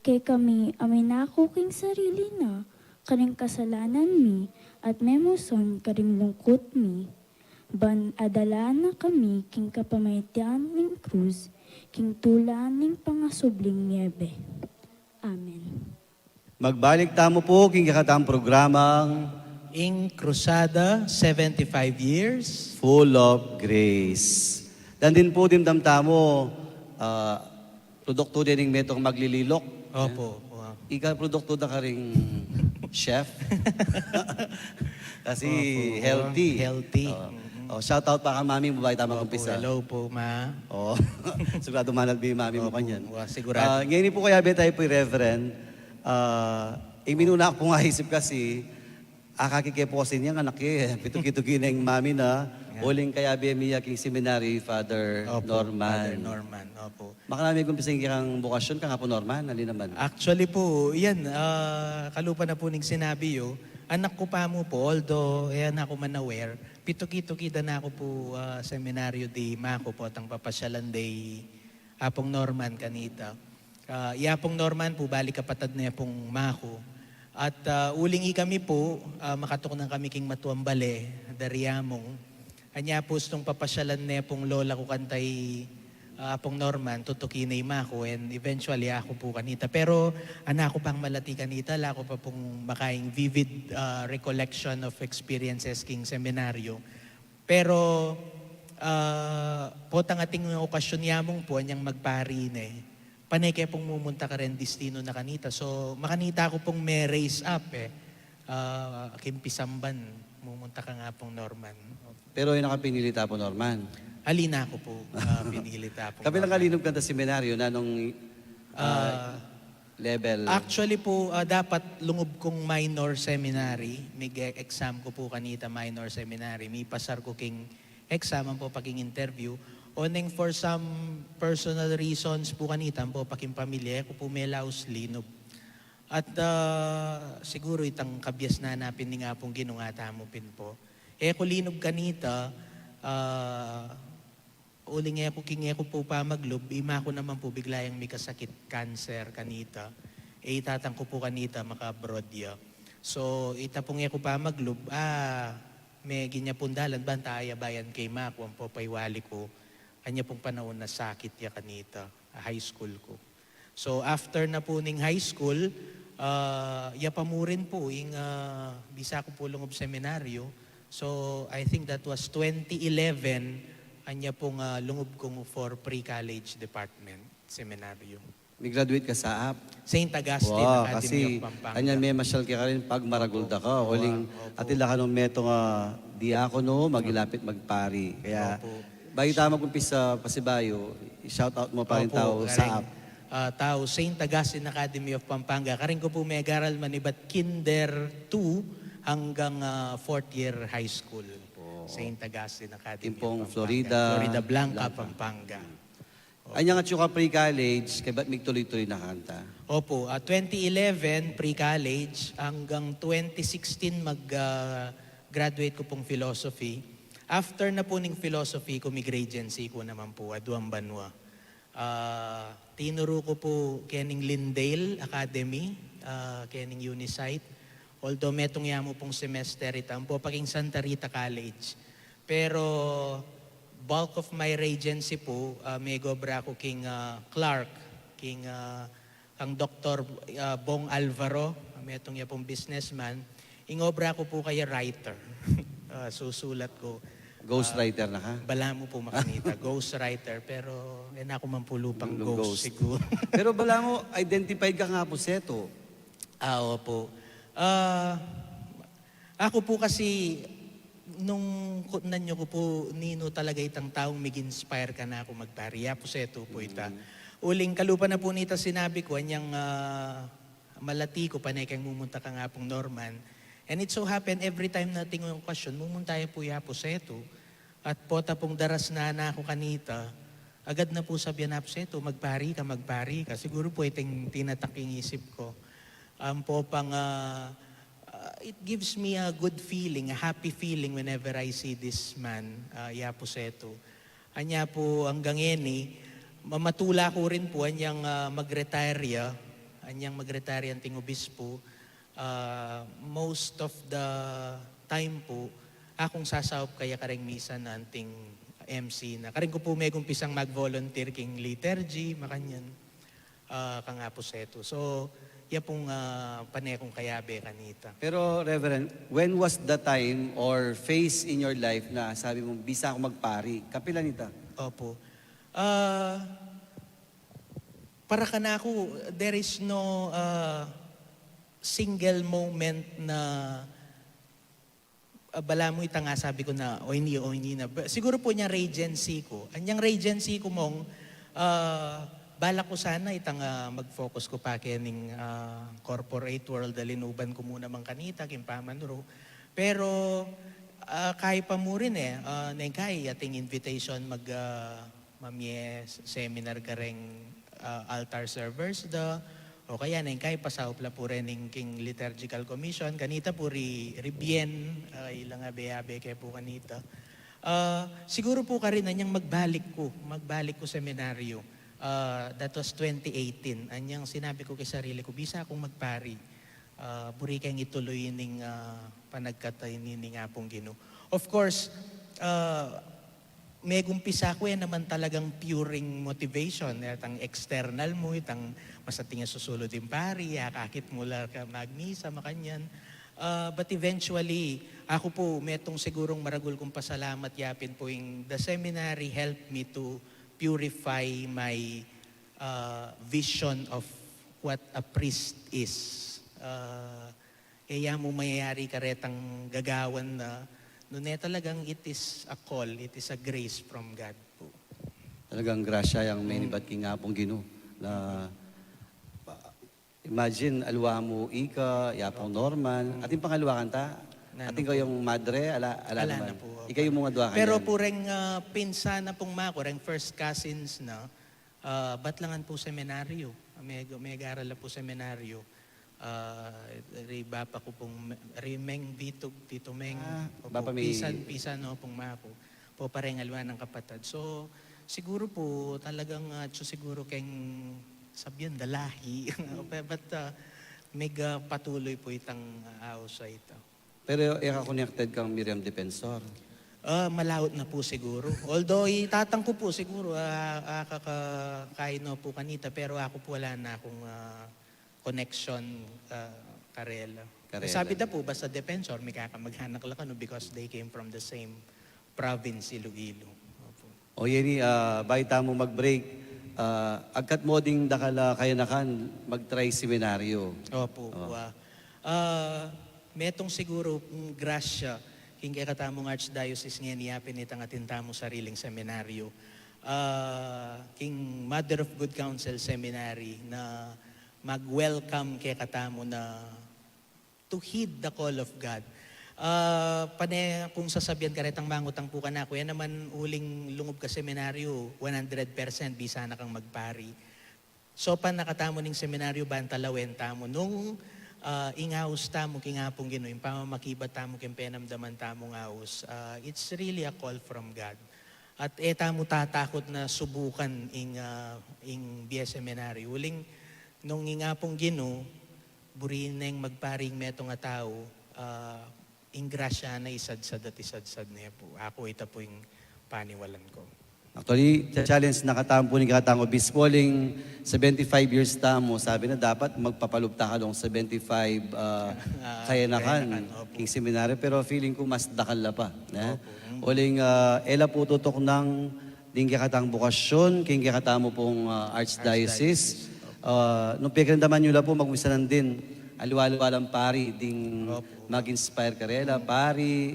kay kami aminako king sarili na, karing kasalanan mi, at memuson karing lungkot mi. Ban adala na kami king kapamaitian ning krus, king tula ning pangasubling niebe. Amen. Magbalik tamo po, king kakatang programang In Crusada, 75 years. Full of Grace. Dan din po dimdam tamo, produkto din ng metong maglililok. Opo. Wow. Ika produkto na ka ring chef. Kasi Opo. healthy. Healthy. Oh, shout out pa ka mami mo ba tama Opo, kumpisa? hello po, ma. Oo. Sigurado manalbi yung mami mo Opo, kanyan. sigurado. Ngayon po kaya tayo po Reverend. Minuna ko nga isip kasi, akakike po kasi niyang anak eh. Pitukitugi na yung mami na. Uling kaya BMIA King Seminary, Father Opo, Norman. Father Norman, opo. Baka namin kumpisang kang bukasyon ka nga po Norman, ali naman. Actually po, yan, kalupa na po ning sinabi yo, anak ko pa mo po, although yan ako man aware, pituki-tukida na ako po seminaryo di Mako po, tang papasyalan day Apong Norman kanita. Iapong Norman po, balik kapatad na pong Mako. At ulingi kami po, makatuknan kami king Matuambale, Dariamong. Anya po itong papasyalan na pong lola ko kantay Apong Norman, tutukinay Mako, and eventually ako po kanita. Pero anak ko pang malati kanita, la ko pa pong makaing vivid recollection of experiences king seminaryo. Pero po tang ating okasyon yamong po, anyang magpari na eh. Panay kaya pong mumunta ka rin destino na kanita. So makanita ko pong may raise up eh. Kimpisamban, mumunta ka nga pong Norman. Pero yung nakapinilita po Norman. Alina ko po, pinilita po. Kabilang kalinog ka na seminaryo na nung level. Actually po, dapat lungob kong minor seminary. May exam ko po kanita minor seminary. May pasar ko king exam po paking interview. Oneng for some personal reasons po kanita po paking pamilya ko po may laos linob. At siguro itang kabyas na napin ni nga pong ginungata mo pin po. Ko linob kanita, uling ko king ko po pa maglob, ima ko naman po bigla yung may kasakit, cancer kanita. Itatang ko po kanita makabrodya. So itapong ko pa maglob, may ginya pundalan, bantaya bayan kay Mako, ang po paywali ko. Kanya pong panahon na sakit ya kanita, high school ko. So after na po ning high school, ya pamurin po, yung bisa ko po lungob seminaryo. So I think that was 2011, anya pong lungob kong for pre-college department seminaryo. May graduate ka sa AP. Saint Augustine Wow, Academy kasi of Pampanga. kanyan may masyal ka rin pag maragulda ka. Huling atila ka nung meto nga diakono, magilapit magpari. Kaya bago tayo mag-umpisa pasibayo, i-shout out mo pa rin tao sa AP. Tao, Saint Augustine Academy of Pampanga. Karing ko po may garal manibat kinder 2 hanggang 4th year high school. Saint Augustine Academy Timpong of Pampanga. Florida, Florida Blanca, Pampanga. Anya nga tsyo ka pre-college, kaya ba't may tuloy-tuloy na kanta? Opo, 2011 pre-college hanggang 2016 mag-graduate ko pong philosophy. After na po ning philosophy ko, mig-regency ko naman po, Aduan Banwa. Tinuro ko po kening Lindale Academy, kening Unisite. Although metong yamo pong semester itam po, paging Santa Rita College. Pero bulk of my regency po, may gobra ko king Clark, king ang Dr. Bong Alvaro, metong ya pong businessman. Ingobra ko po kaya writer. Susulat ko. Ghostwriter na ka? Bala mo po makanita, ghostwriter. Pero ako man po lupang ghost siguro. Pero bala mo, identified ka nga po seto. Opo. Ako po kasi, nung nanyo ko po, nino talaga itang taong mig-inspire ka na ako magpariya po sa ito po ita. Uling kalupa na po nita sinabi ko, anyang malati ko, panay kang mumunta ka nga pong Norman. And it so happened, every time na tingong okasyon, mumunta po ya po sa ito. At pota pong daras na ako kanita, agad na po sabihan na po sa ito, magpari ka. Siguro po itong tinataking isip ko. Po pang, it gives me a good feeling, a happy feeling whenever I see this man, Yapo Seto. Anya po hanggang eni, mamatula ko rin po anyang mag-retire ang ting obispo. Most of the time po, akong sasawap kaya kareng misa na anting MC na. Karing ko po may kumpisang mag-volunteer king liturgy, makanyan, kang Apo Seto. So, yan pong panay kong kayabe kanita. Pero Reverend, when was the time or phase in your life na sabi mo, bisa ako magpari? Kapila nita? Opo. Para ka na ako, there is no single moment na bala mo ita nga sabi ko na o hindi na. Siguro po niya regency ko. Anyang regency ko mong bala ko sana itang mag-focus ko pa kening corporate world dalinuban ko muna mang kanita kimpamanro. Pero kaya pa mo rin neng kaya ating invitation mamye seminar ka ring altar servers o kaya neng kay pasawpla po rin ng King Liturgical Commission. Kanita po ribien, ilang abe-abe kaya po kanita. Siguro po ka rin anyang magbalik ko seminaryo. That was 2018. Anyang sinabi ko kay sarili ko, bisa akong magpari. Buri kayong ituloy ning panagkatay ni nga pong Ginoo. Of course, may gumpisa ko yan naman talagang puring motivation. Itang external mo, itang masating susulod yung pari, kakit mula ka magmisa, makanyan. But eventually, ako po, metong sigurong maragul kong pasalamat yapin po yung the seminary helped me to purify my vision of what a priest is. Kaya mo mayayari ka retang gagawan na talagang it is a call, it is a grace from God po. Talagang grasya yung may nibat king nga pong Ginoo. Na, imagine, alwa mo Ika, yapang Norman, ating pangalawa kanta, ating ko yung madre, ala naman. Na po. Ika yung mga dua kanyan. Pero po rin pinsa na pong mako, rin first cousins na, batlangan po seminaryo. May garal po seminaryo. Bapa ko pong Rimeng Bitog, Tito Meng, Bapa may... Pisan no pong mako. Po pareng alwa ng kapatid. So, siguro po talagang siguro kayong sabihan dalahi. But may patuloy po itang sa ito. Pero connected kang Miriam Defensor. Malawot na po siguro. Although itatang ko po siguro, kakain no po kanita, pero ako po wala na akong connection Karela. Sabi na po, basta Defensor, may kakamaghanak lang ano because they came from the same province, Iloilo. O yeni, baita mo mag-break, agkat mo ding dakala kaya nakan mag-try seminaryo. Opo. Metong siguro grasya, king katamong Archdiocese ngayon niyapin itang atintamo sariling seminaryo. King Mother of Good Counsel Seminary na mag-welcome kay katamo na to heed the call of God. Kung sasabihan ka retang mangutang po ka na, kuya naman uling lungob ka seminaryo, 100% bisa na kang magpari. So nakatamo ning seminaryo bantalawen tamo nung ingaus tamo kingapong Ginoo, yung pamamakibat tamo king penamdaman tamo ngaus. It's really a call from God. At tamo tatakot na subukan ing biya seminaryo. Uling nung ingapong Ginoo, burin na yung magparing metong nga tao, ingrasya na isadsad at isadsad niya po. Ako ito po yung paniwalan ko. Actually, challenge na katampo ni Katang Obispo, 75 years tamo, sabi na dapat magpapalubta ka long 75 kaya nakan, king seminary, pero feeling ko mas dakal na pa. Uling, ela po tutok ng ding Katang bukasyon, king Katamo pong Archdiocese. Nung pagkaramdaman nyo lang po, magmisanan din, aliwala-walang pari, ding mag-inspire karela, pari,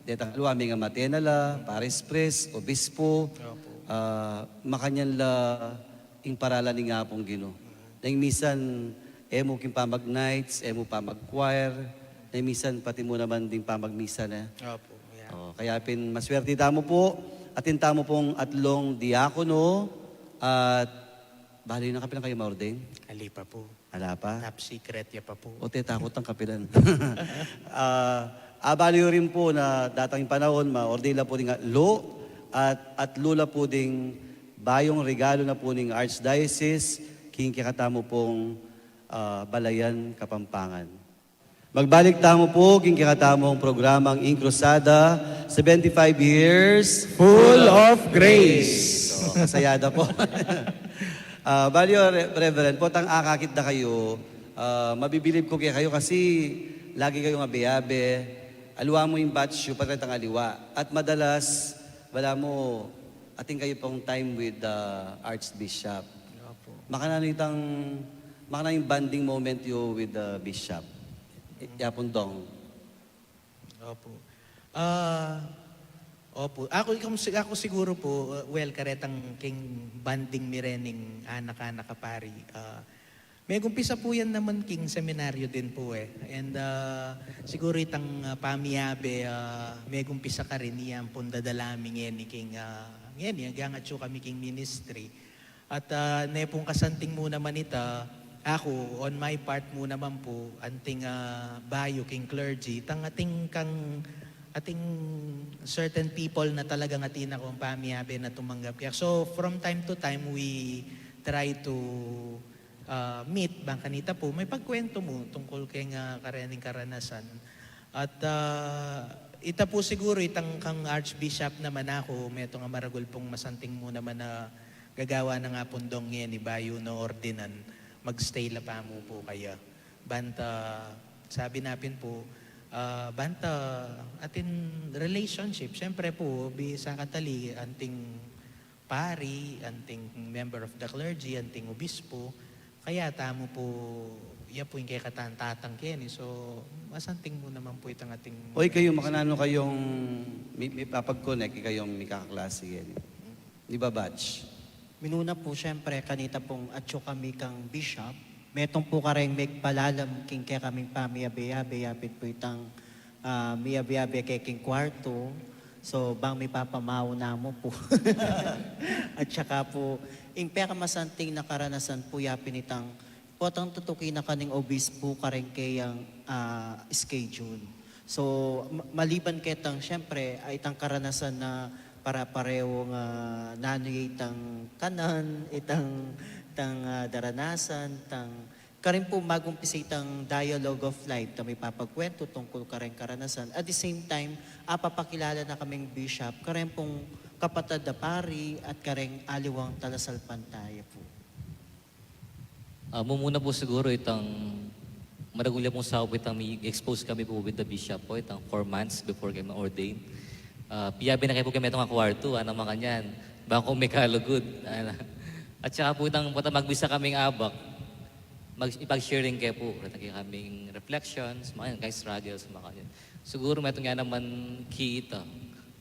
detang aluwami nga matenala, paris pres, obispo, makanyan la ing paralan ni nga pong Ginoo. Nang misan, emo king pamag-nights, emo pamag-choir, nang misan pati mo naman ding pamag-misa na. Kaya maswerte tamo po, atin tamo pong atlong diakono, at bali na kapilan kayo ma-ordain? Ali pa po. Ala pa? Top secret ya pa po. O takot ang kapilan. Bali rin po na datang panahon, ma-ordain na po ding lo at lula po ding bayong regalo na po ning Archdiocese, king kikatamo pong Balayan, Kapampangan. Magbalik tamo po, king kikatamong programang Inkrusada, 75 years, Full of grace. So, kasayada po. Valio, Reverend, potang akakit na kayo, mabibilib ko kayo kasi lagi kayong abe-abe, aluwa mo yung batch yung patratang aliwa. At madalas, wala mo, ating kayo pong time with the Archbishop. Makananitang banding moment you with the Bishop. Yapon dong. Opo. Ah, opo. Ako siguro po, well, karetang king banding mirening anak-anak kapari. May gumpisa po yan naman king seminaryo din po eh. And siguro itang pamiyabe, may gumpisa ka rin iyan pong dadalaming yan ni king, yan, hanggang kami king ministry. At nepong kasanting mo naman ita, ako, on my part mo naman po, anting bayo king clergy, ating certain people na talagang atin akong pamiyabe na tumanggap. So from time to time, we try to meet bang kanita po. May pagkwento mo tungkol kay karening karanasan. At ita po siguro, itang kang Archbishop naman ako, may itong maragol pong masanting mo naman na gagawa na nga pundong yan ni Bayo no ordinan. Magstay la pa mo po kaya. Banta, sabi natin po, banta atin relationship. Siyempre po, sa katali, anting pari, anting member of the clergy, anting obispo. Kaya tamo po, iya po yung kay katantatang Kenny. So, masanting mo naman po itang ating... Oy, kayo, makanano kayong may papag-connect, kayong may kakaklase yan. Di ba, batch? Minuna po siyempre kanita pong atyo kami kang bishop. Metong po kareng megpalalam king kaya kaming pamiyabe-yabe, yapit po itang miyabe-yabe kay king kwarto. So, bang may papamaw na mo po. At saka po, yung peka masanting na karanasan po yapin itang potang tutukin na kaning obispo kareng kayang schedule. So, maliban ketang, syempre, ay itang karanasan na para parehong nanoy itang kanan, itang daranasan, karin po magumpisa itang dialogue of life na may papagkwento tungkol kareng karanasan. At the same time, papakilala na kaming bishop, karin pong kapatid na pari at kareng aliwang talasal pantaya po. Mumuna po siguro itang maragulya pong sa itang may expose kami po with the bishop po, itang 4 months before kami ordain. Piyabi na kayo po kami itong kwarto, ano mga kanyan, baka kung may kalugod. At saka po itang magbisa kaming abak, ipag-sharing kayo po, kayo kaming reflections, mga kay struggles, mga kanyan. Siguro may itong nga naman kita,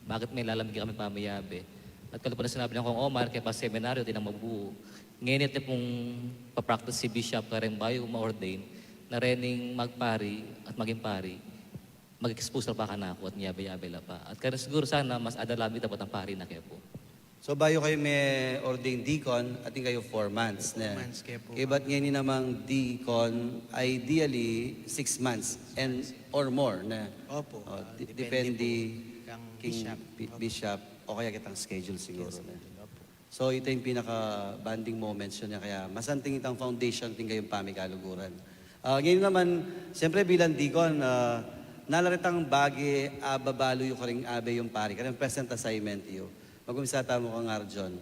bakit may lalamig kami pamayabi. At kalo po na sinabi niya kong Omar, kaya pa seminaryo, tinang mabuo. Ngayon ito pong papractice si Bishop Karen Bayo, ma-ordain, na rening magpari at maging pari, mag-expose pa ka na ako at niyabe-yabe la pa. At kaya siguro sana mas adalami dapat ang pari na kayo po. So, bayo kayo may ordained deacon, ating kayo 4 months. 4 months kayo po. Kaya ba't ngayon namang deacon, ideally 6 months and or more na. Opo. Depende kang king bishop o kaya kitang schedule siguro. Na. So, ito yung pinaka-banding moments yun. Kaya masanting itang foundation ting kayong pamikaluguran. Ngayon naman, siyempre bilang deacon, nalaritang bagi, babalo yung karing abe yung pari. Kaya present assignment yun. Mag-umisata mo kang Arjon.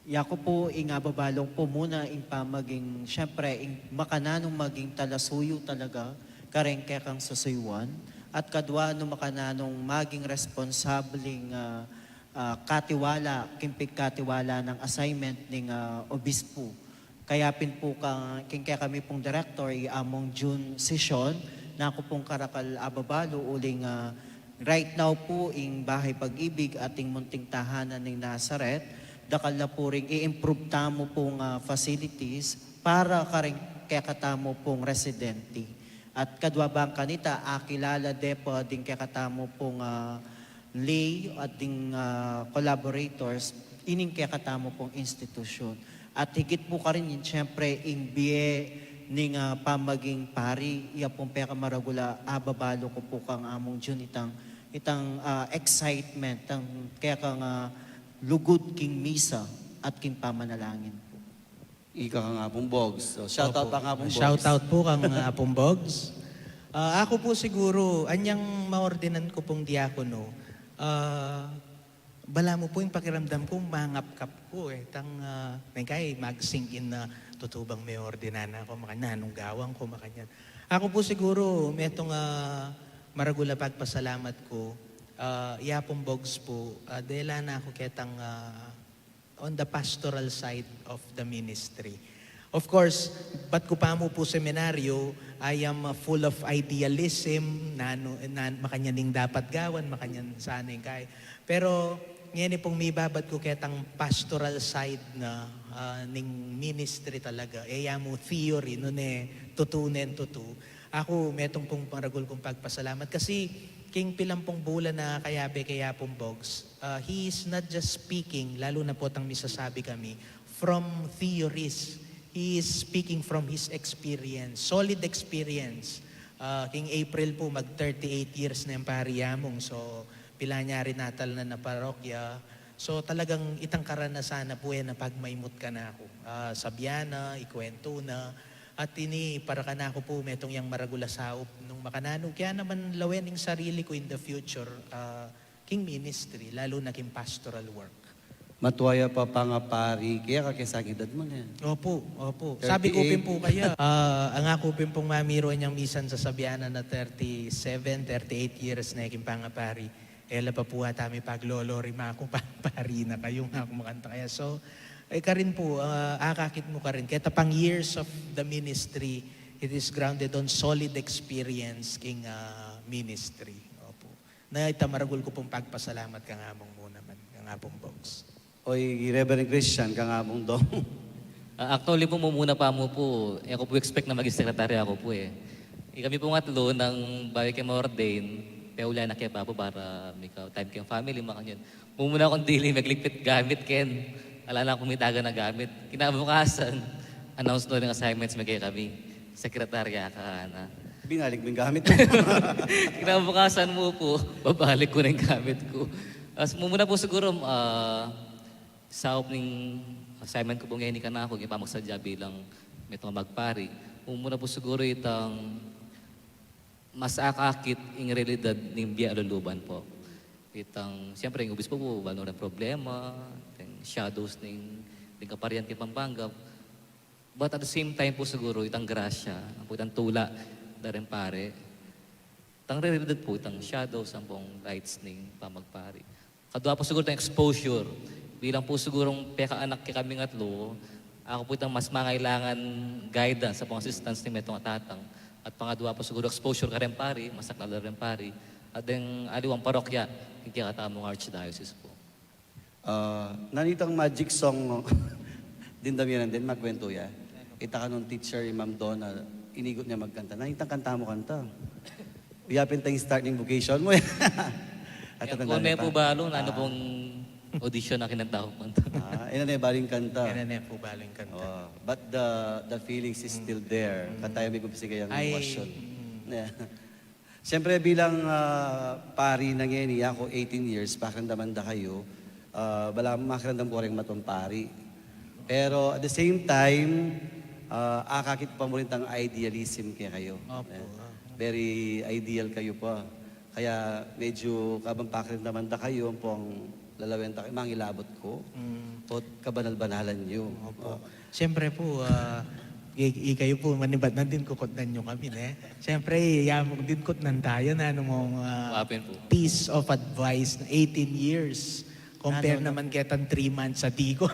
Yako po, babalong po muna pamaging, syempre, makananong maging talasuyo talaga, kareng kaya kang susuywan, at kadwa no makananong maging responsabling katiwala, kimpig katiwala ng assignment ng obispo. Kaya pin po kaya kami pong director, among June session, na ako pong karakal ababalo uling right now po ing bahay pag-ibig ating munting tahanan ng Nazareth, dakal na po rin i-improve tamo pong facilities para kaya katamo pong residente. At kadwa bang kanita, kilala depo din kaya katamo pong lay at ding collaborators, ining kaya katamo pong institusyon. At higit po ka rin yun, syempre, ing biye ning pamaging pari, iya pong peka maragula, babalo ko po kang among June itang excitement, kaya kang lugod king misa at king pamanalangin po. Ika ka nga pong Bogs. So, shoutout pa nga pong Bogs. Shoutout po kang Apong Bogs. Ako po siguro, anyang maordinan ko pong diakono, bala mo po yung pakiramdam ko, mangap-kap ko eh. May kaya mag-sink in na tutubang may ordinan ako, makananong gawang ko, makanyan. Ako po siguro, may itong maragula pagpasalamat ko, Yapong Bogs po, dahil na ako ketang on the pastoral side of the ministry. Of course, ba't ko pa mo po seminaryo, I am full of idealism, na makanyaning dapat gawan, makanyan sanay kay. Pero ngayon pong may babad ko ketang pastoral side na ning ministry talaga. Mo theory, no tutunen tutu. Ako, metong pong paragol kong pagpasalamat. Kasi king pilang pong bulan na kayabe kaya pong Bogs, he is not just speaking, lalo na po tang misasabi kami, from theories. He is speaking from his experience, solid experience. King April po, mag 38 years na yung pariyamong. So, pila niya rin natal na parokya. So, talagang itang karanasan na po yan na pagmaimot ka na ako. Sabyana, ikwento na. At ini, para ka na ako po, metong yung maragula saop nung makanano. Kaya naman lawen yung sarili ko in the future, king ministry, lalo na king pastoral work. Matuwaya pa pangapari, kaya kakisang edad mo na yan. Opo. 38. Sabi ko pin po kaya, ang ako pin pong mamiro niyang misan sa Sabiana na 37, 38 years na iking pangapari. Ela pa po atami paglolori mga akong pangapari na kayong ako makanta kaya. So, ka rin po, akakit mo ka rin. Kaya pang years of the ministry, it is grounded on solid experience king ministry. Opo. Na itamaragol ko pong pagpasalamat ka nga mong muna man, ka nga pong Bogs. Oy, Reverend Christian, ka nga mong dong. Actually po, muna pa mo po, ako po expect na maging sekretary ako po eh. Kami po nga tlo ng bago kayo ma-ordain, kaya wala na kaya pa po para may time kayong family, mga kanyan. Mumuna akong dili, magligpit gamit, Ken. Wala na akong kumitaga na gamit. Kinabukasan, announce doon ng assignments may kaya kami. Sekretarya ka na. Binalik mo yung gamit mo. Kinabukasan mo po, babalik ko na yung gamit ko. Mumuna po siguro, sa opening assignment ko po ngayon ka na ako, ipamagsadya bilang may magpari. Mumuna po siguro itang mas akakit yung realidad ng biya aluluban po. Itang, siyempre, yung ubis po wala ng problema, yung shadows ng kaparian kay Pampanga. But at the same time po siguro, itang grasya, itang tula, na rin pare. Itang realidad po, itang shadows, ang pong lights ng pamagpari. Kadwa po siguro itang exposure. Bilang po sigurong peka-anak kami ngatlo, ako po itang mas mangailangan guidance sa pang assistance ni Metong Atatang. At pangadwa po siguro exposure ka rin pari, masaklala rin pari. At yung aliwang parokya, hindi katamong archdiocese po. Nanitang magic song, din damihan din, magkwento ya. Kita ka nung teacher, Ma'am Donna, inigot niya magkanta. Nanitang kanta mo kanta. Iyapin tayong starting vocation mo. Kung may po ba, ano pong audition na kinanta ko kanta. Ina na baling kanta. Yan na po baling kanta. But the feelings is still there. Kantaya may kumpisi kayang wasyon. Siyempre bilang pari na ngayon, ako 18 years, pakiramdaman da kayo, makiramdam ko rin matong pari. Pero at the same time, akakit pa mo rin tang idealism kaya kayo. Very ideal kayo pa. Kaya medyo kabang pakiramdaman da kayo, pong lalawenta kayo, mangilabot ko, o kabanal-banalan nyo. Siyempre po, kayo po, manibad na din kukotnan nyo kami, Siyempre, yamong din kutnan tayo na mong Po. piece of advice na 18 years. Compare naman ketang 3 months sa tigo.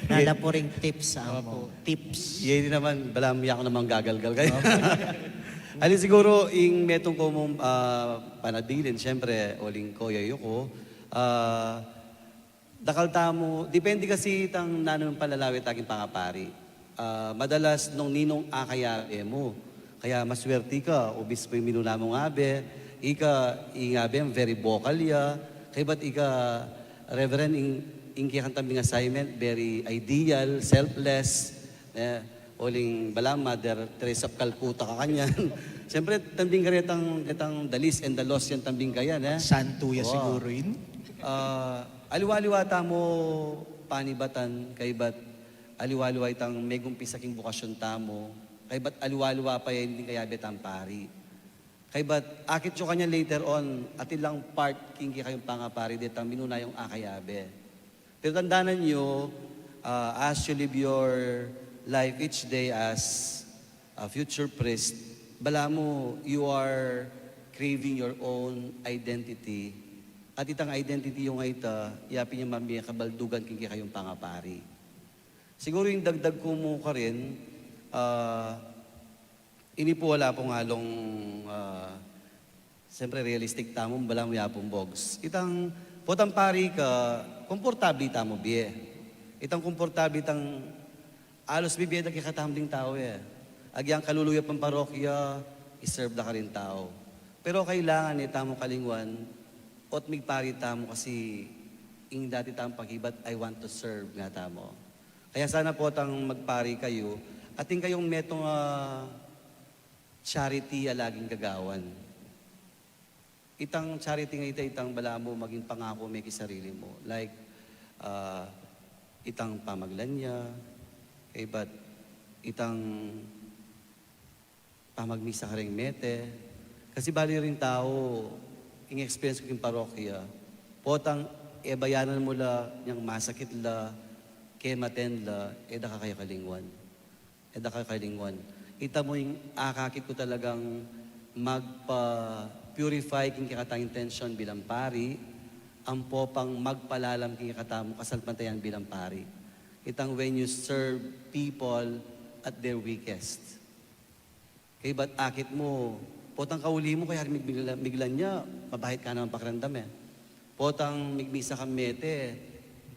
Nala po ring tips sa mo. Tips. Yun naman, balamya ako namang gagalgal kayo. Alin siguro, yung metong ko mong panabilin, siyempre, oling ko, yayo ko, dakal tamo, depende kasi itang nanong palalawit aking pangapari. Madalas nung ninong akayabe mo, kaya maswerte ka, ubis pa yung minuna mong abe, ingabe, very vocal ya, kaya ba't Reverend, kaya kang assignment, very ideal, selfless, oling bala, Mother Teresa of Calcutta ka kanyan. Siyempre, tambing ka rin itang the least and the lost yan tambing ka yan. Santo ya siguro yun. Aliwaliwata mo panibatan, kay ba't aliwaliwa itang may gumpis aking bukasyon tamo, kay ba't aliwaliwa pa yan din kaya betang pari. Kay ba't akit nyo kanya later on, at ilang part kingi kayong pangapari ditang minuna yung akayabe. Pero tandaanan nyo, as you live your life each day as a future priest, bala mo, you are craving your own identity. At itang identity yung ita, yapin niya mamiya kabaldugan kingi kayong pangapari. Siguro yung dagdag ko mo ka rin, ini po wala pong halong, siyempre realistic tamong balang yapong bogs. Itang potang pari ka, komportabli tamo biye. Itang komportabli tang alos bibiye na kikatam ding tao eh. Agyang kaluluya pang parokya, iserve na ka rin tao. Pero kailangan tamo kalingwan, ot migpari tamo kasi ing dati tamo pagibat, I want to serve nga tamo. Kaya sana po tang magpari kayo, ating kayong metong charity laging gagawan. Itang charity nga itang bala mo maging pangako may kisarili mo. Like, itang pamaglanya, but itang pamagmisa ka rin mete. Kasi bali rin tao, ing experience ko yung parokya, potang bayanan mo la, yung masakit la, kematen la, eda ka kayo kalingwan. Eda ka kalingwan. Ita mo yung akakit ko talagang magpa-purify king kakatang intention bilang pari, ang popang magpalalam king kakatang kasalpantayan bilang pari. Itang when you serve people at their weakest. Kaya ba't akit mo, potang kauli mo kaya miglan niya, mabahit ka naman pakiramdam eh. Potang migmisa kang mete,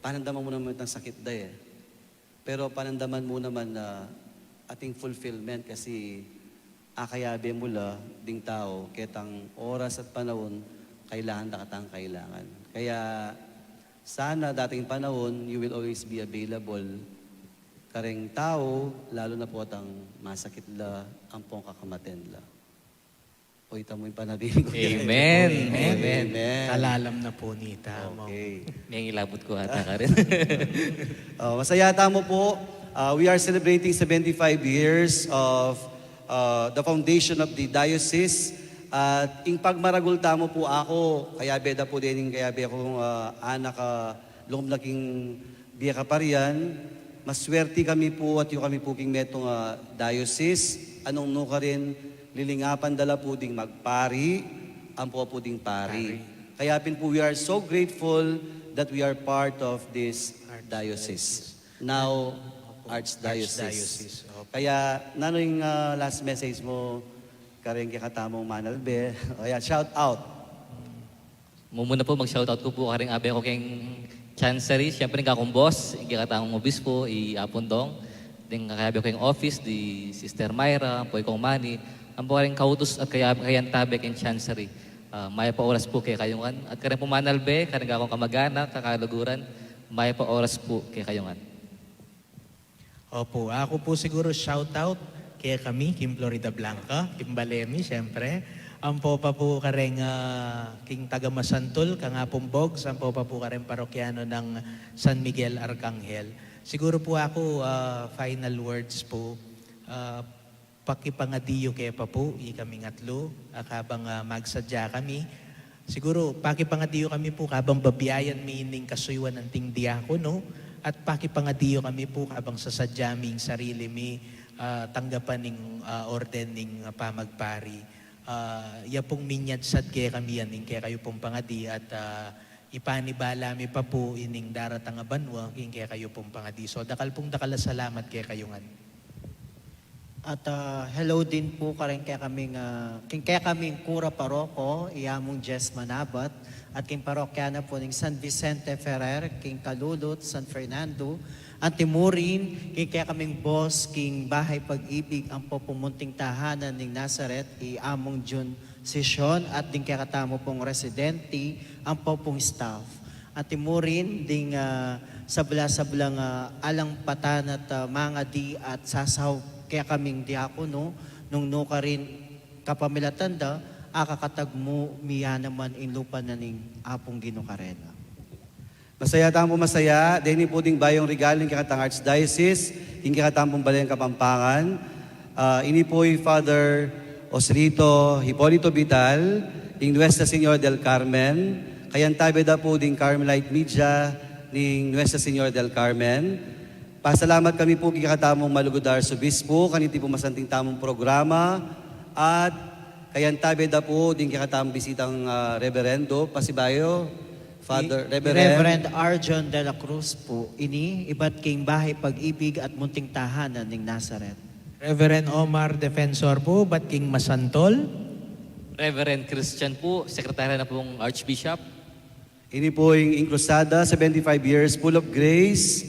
panandaman mo naman ng sakit da eh. Pero panandaman mo naman na ating fulfillment kasi akayabe mula ding tao, ketang oras at panahon, kailangan na katang kailangan. Kaya sana dating panahon, you will always be available kareng tao, lalo na po tang masakit la, ang pong kakamaten la. O ita mo yung panabing ko. Amen. Amen. Kalalam na po ni Tamo. Okay. May ilabot ko ata ka rin. Masaya tamo po. We are celebrating 75 years of the foundation of the diocese. At ing pagmaragul tamo po ako, kaya beda po din, kaya beda akong anak loob naging biya kaparian. Maswerte kami po at yung kami po king metong diocese. Anong no ka rin, lilingapan dala po ding magpari, ang po ding pari. Kaya po we are so grateful that we are part of this diocese. Now, Archdiocese. Kaya, nano yung last message mo, kareng kikatamong Manalbe, kaya shout out. Muna po mag-shoutout ko po karing abe ko keng Chancery, siyempre nga akong boss, ikikatamong obispo, i-apundong. Ding kakayabi ko yung office, di Sister Myra, po ikong Manny. Ang po karing kautos at kayan tabek in Chancery. Maya pa oras po kay kayungan. At karing po Manalbe, karing akong kamag-anak, kakaluguran, maya pa oras po kay kayungan. Opo, ako po siguro shoutout kaya kami, Kim Florida Blanca, Kim Balemi, siyempre. Ang po pa po kareng King Tagamasantol, Kangapong Bogs, ang po pa po kareng parokyano ng San Miguel Arcangel. Siguro po ako, final words po, pakipangadiyo kaya pa po, ikaming atlo, habang magsadya kami. Siguro, pakipangadiyo kami po, habang babiyayan mining kasuywan ng ting diakono, at pakipangadiyo kami po, habang sasadya ming sarili mi, tanggapan ng orden ng pamagpari. Ya pong minyad sad kaya kami yan, kaya kayo pong pangadi at ipanibala mi pa po ining daratang banwa, kaya kayo pong pangadi. So dakal salamat kaya kayungan. At hello din po kareng kaya kaming Kura Paroko, iyamong Jess Manabat, at king parokyana po ng San Vicente Ferrer, king Kalulot, San Fernando, ang timurin, kaya kaming boss, king Bahay Pag-ibig, ang po pumunting tahanan ng Nazareth, iamong June Session, at din kaya katamo pong residente, ang po pong staff. At timurin, ding sabla-sablang alang patan at mga di at sasaw, kaya kaming diakono, nung no ka rin kapamilatanda, akakatag mo miya naman in lupa na ning apong ginukarena. Masaya tamo masaya, dahil po ding bayong regalo ng kakatang Archdiocese, yung kakatang balayang Kapampangan. Ini po yung Father Osrito Hipolito Vital, yung Nuestra Señora del Carmen, kayan tabi da po ding Carmelite Media, ng Nuestra Señora del Carmen. Pasalamat kami po kay kakatamong Malugod Arsobispo, kaniti po masanting tamong programa, at kayan tabi da po ding kakatamong bisitang reverendo, pasibayo, Father, Reverend Arjon de la Cruz po, ini iba't king bahay pag-ibig at munting tahanan ng Nazareth. Reverend Omar Defensor po, Bat King Masantol. Reverend Christian po, sekretary na pong Archbishop. Ini po yung Incrusada, 75 years, full of grace.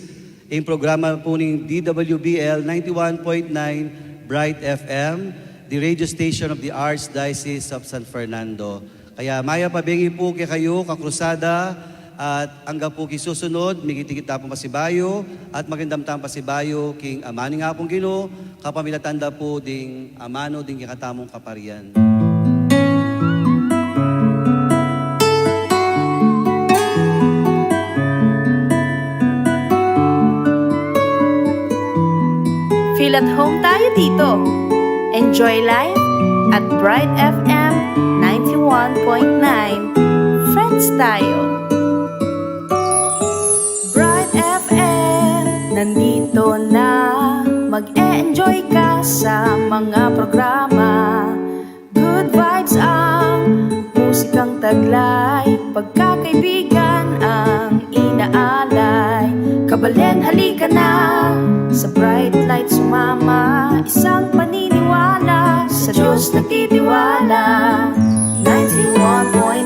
Yung programa po ng DWBL 91.9 Bright FM, the radio station of the Archdiocese of San Fernando. Kaya maya pabengi po kay kayo, kakrusada, at hanggang po kisusunod, migitigit na po masibayo, at magandang tang pasibayo, king amani nga pong Ginoo, kapamilatanda po ding amano ding kikatamong kaparian. Feel at home tayo dito. Enjoy life at Bright FM 91.9. Friends tayo. Bright FM, nandito na. Mag-e-enjoy ka sa mga programa. Good vibes ang musikang taglay. Pagkakaibigan ang inaalay. Kabalen, halika na. Sa bright light sumama, isang paniniwala, sa Diyos nagtitiwala. 91.9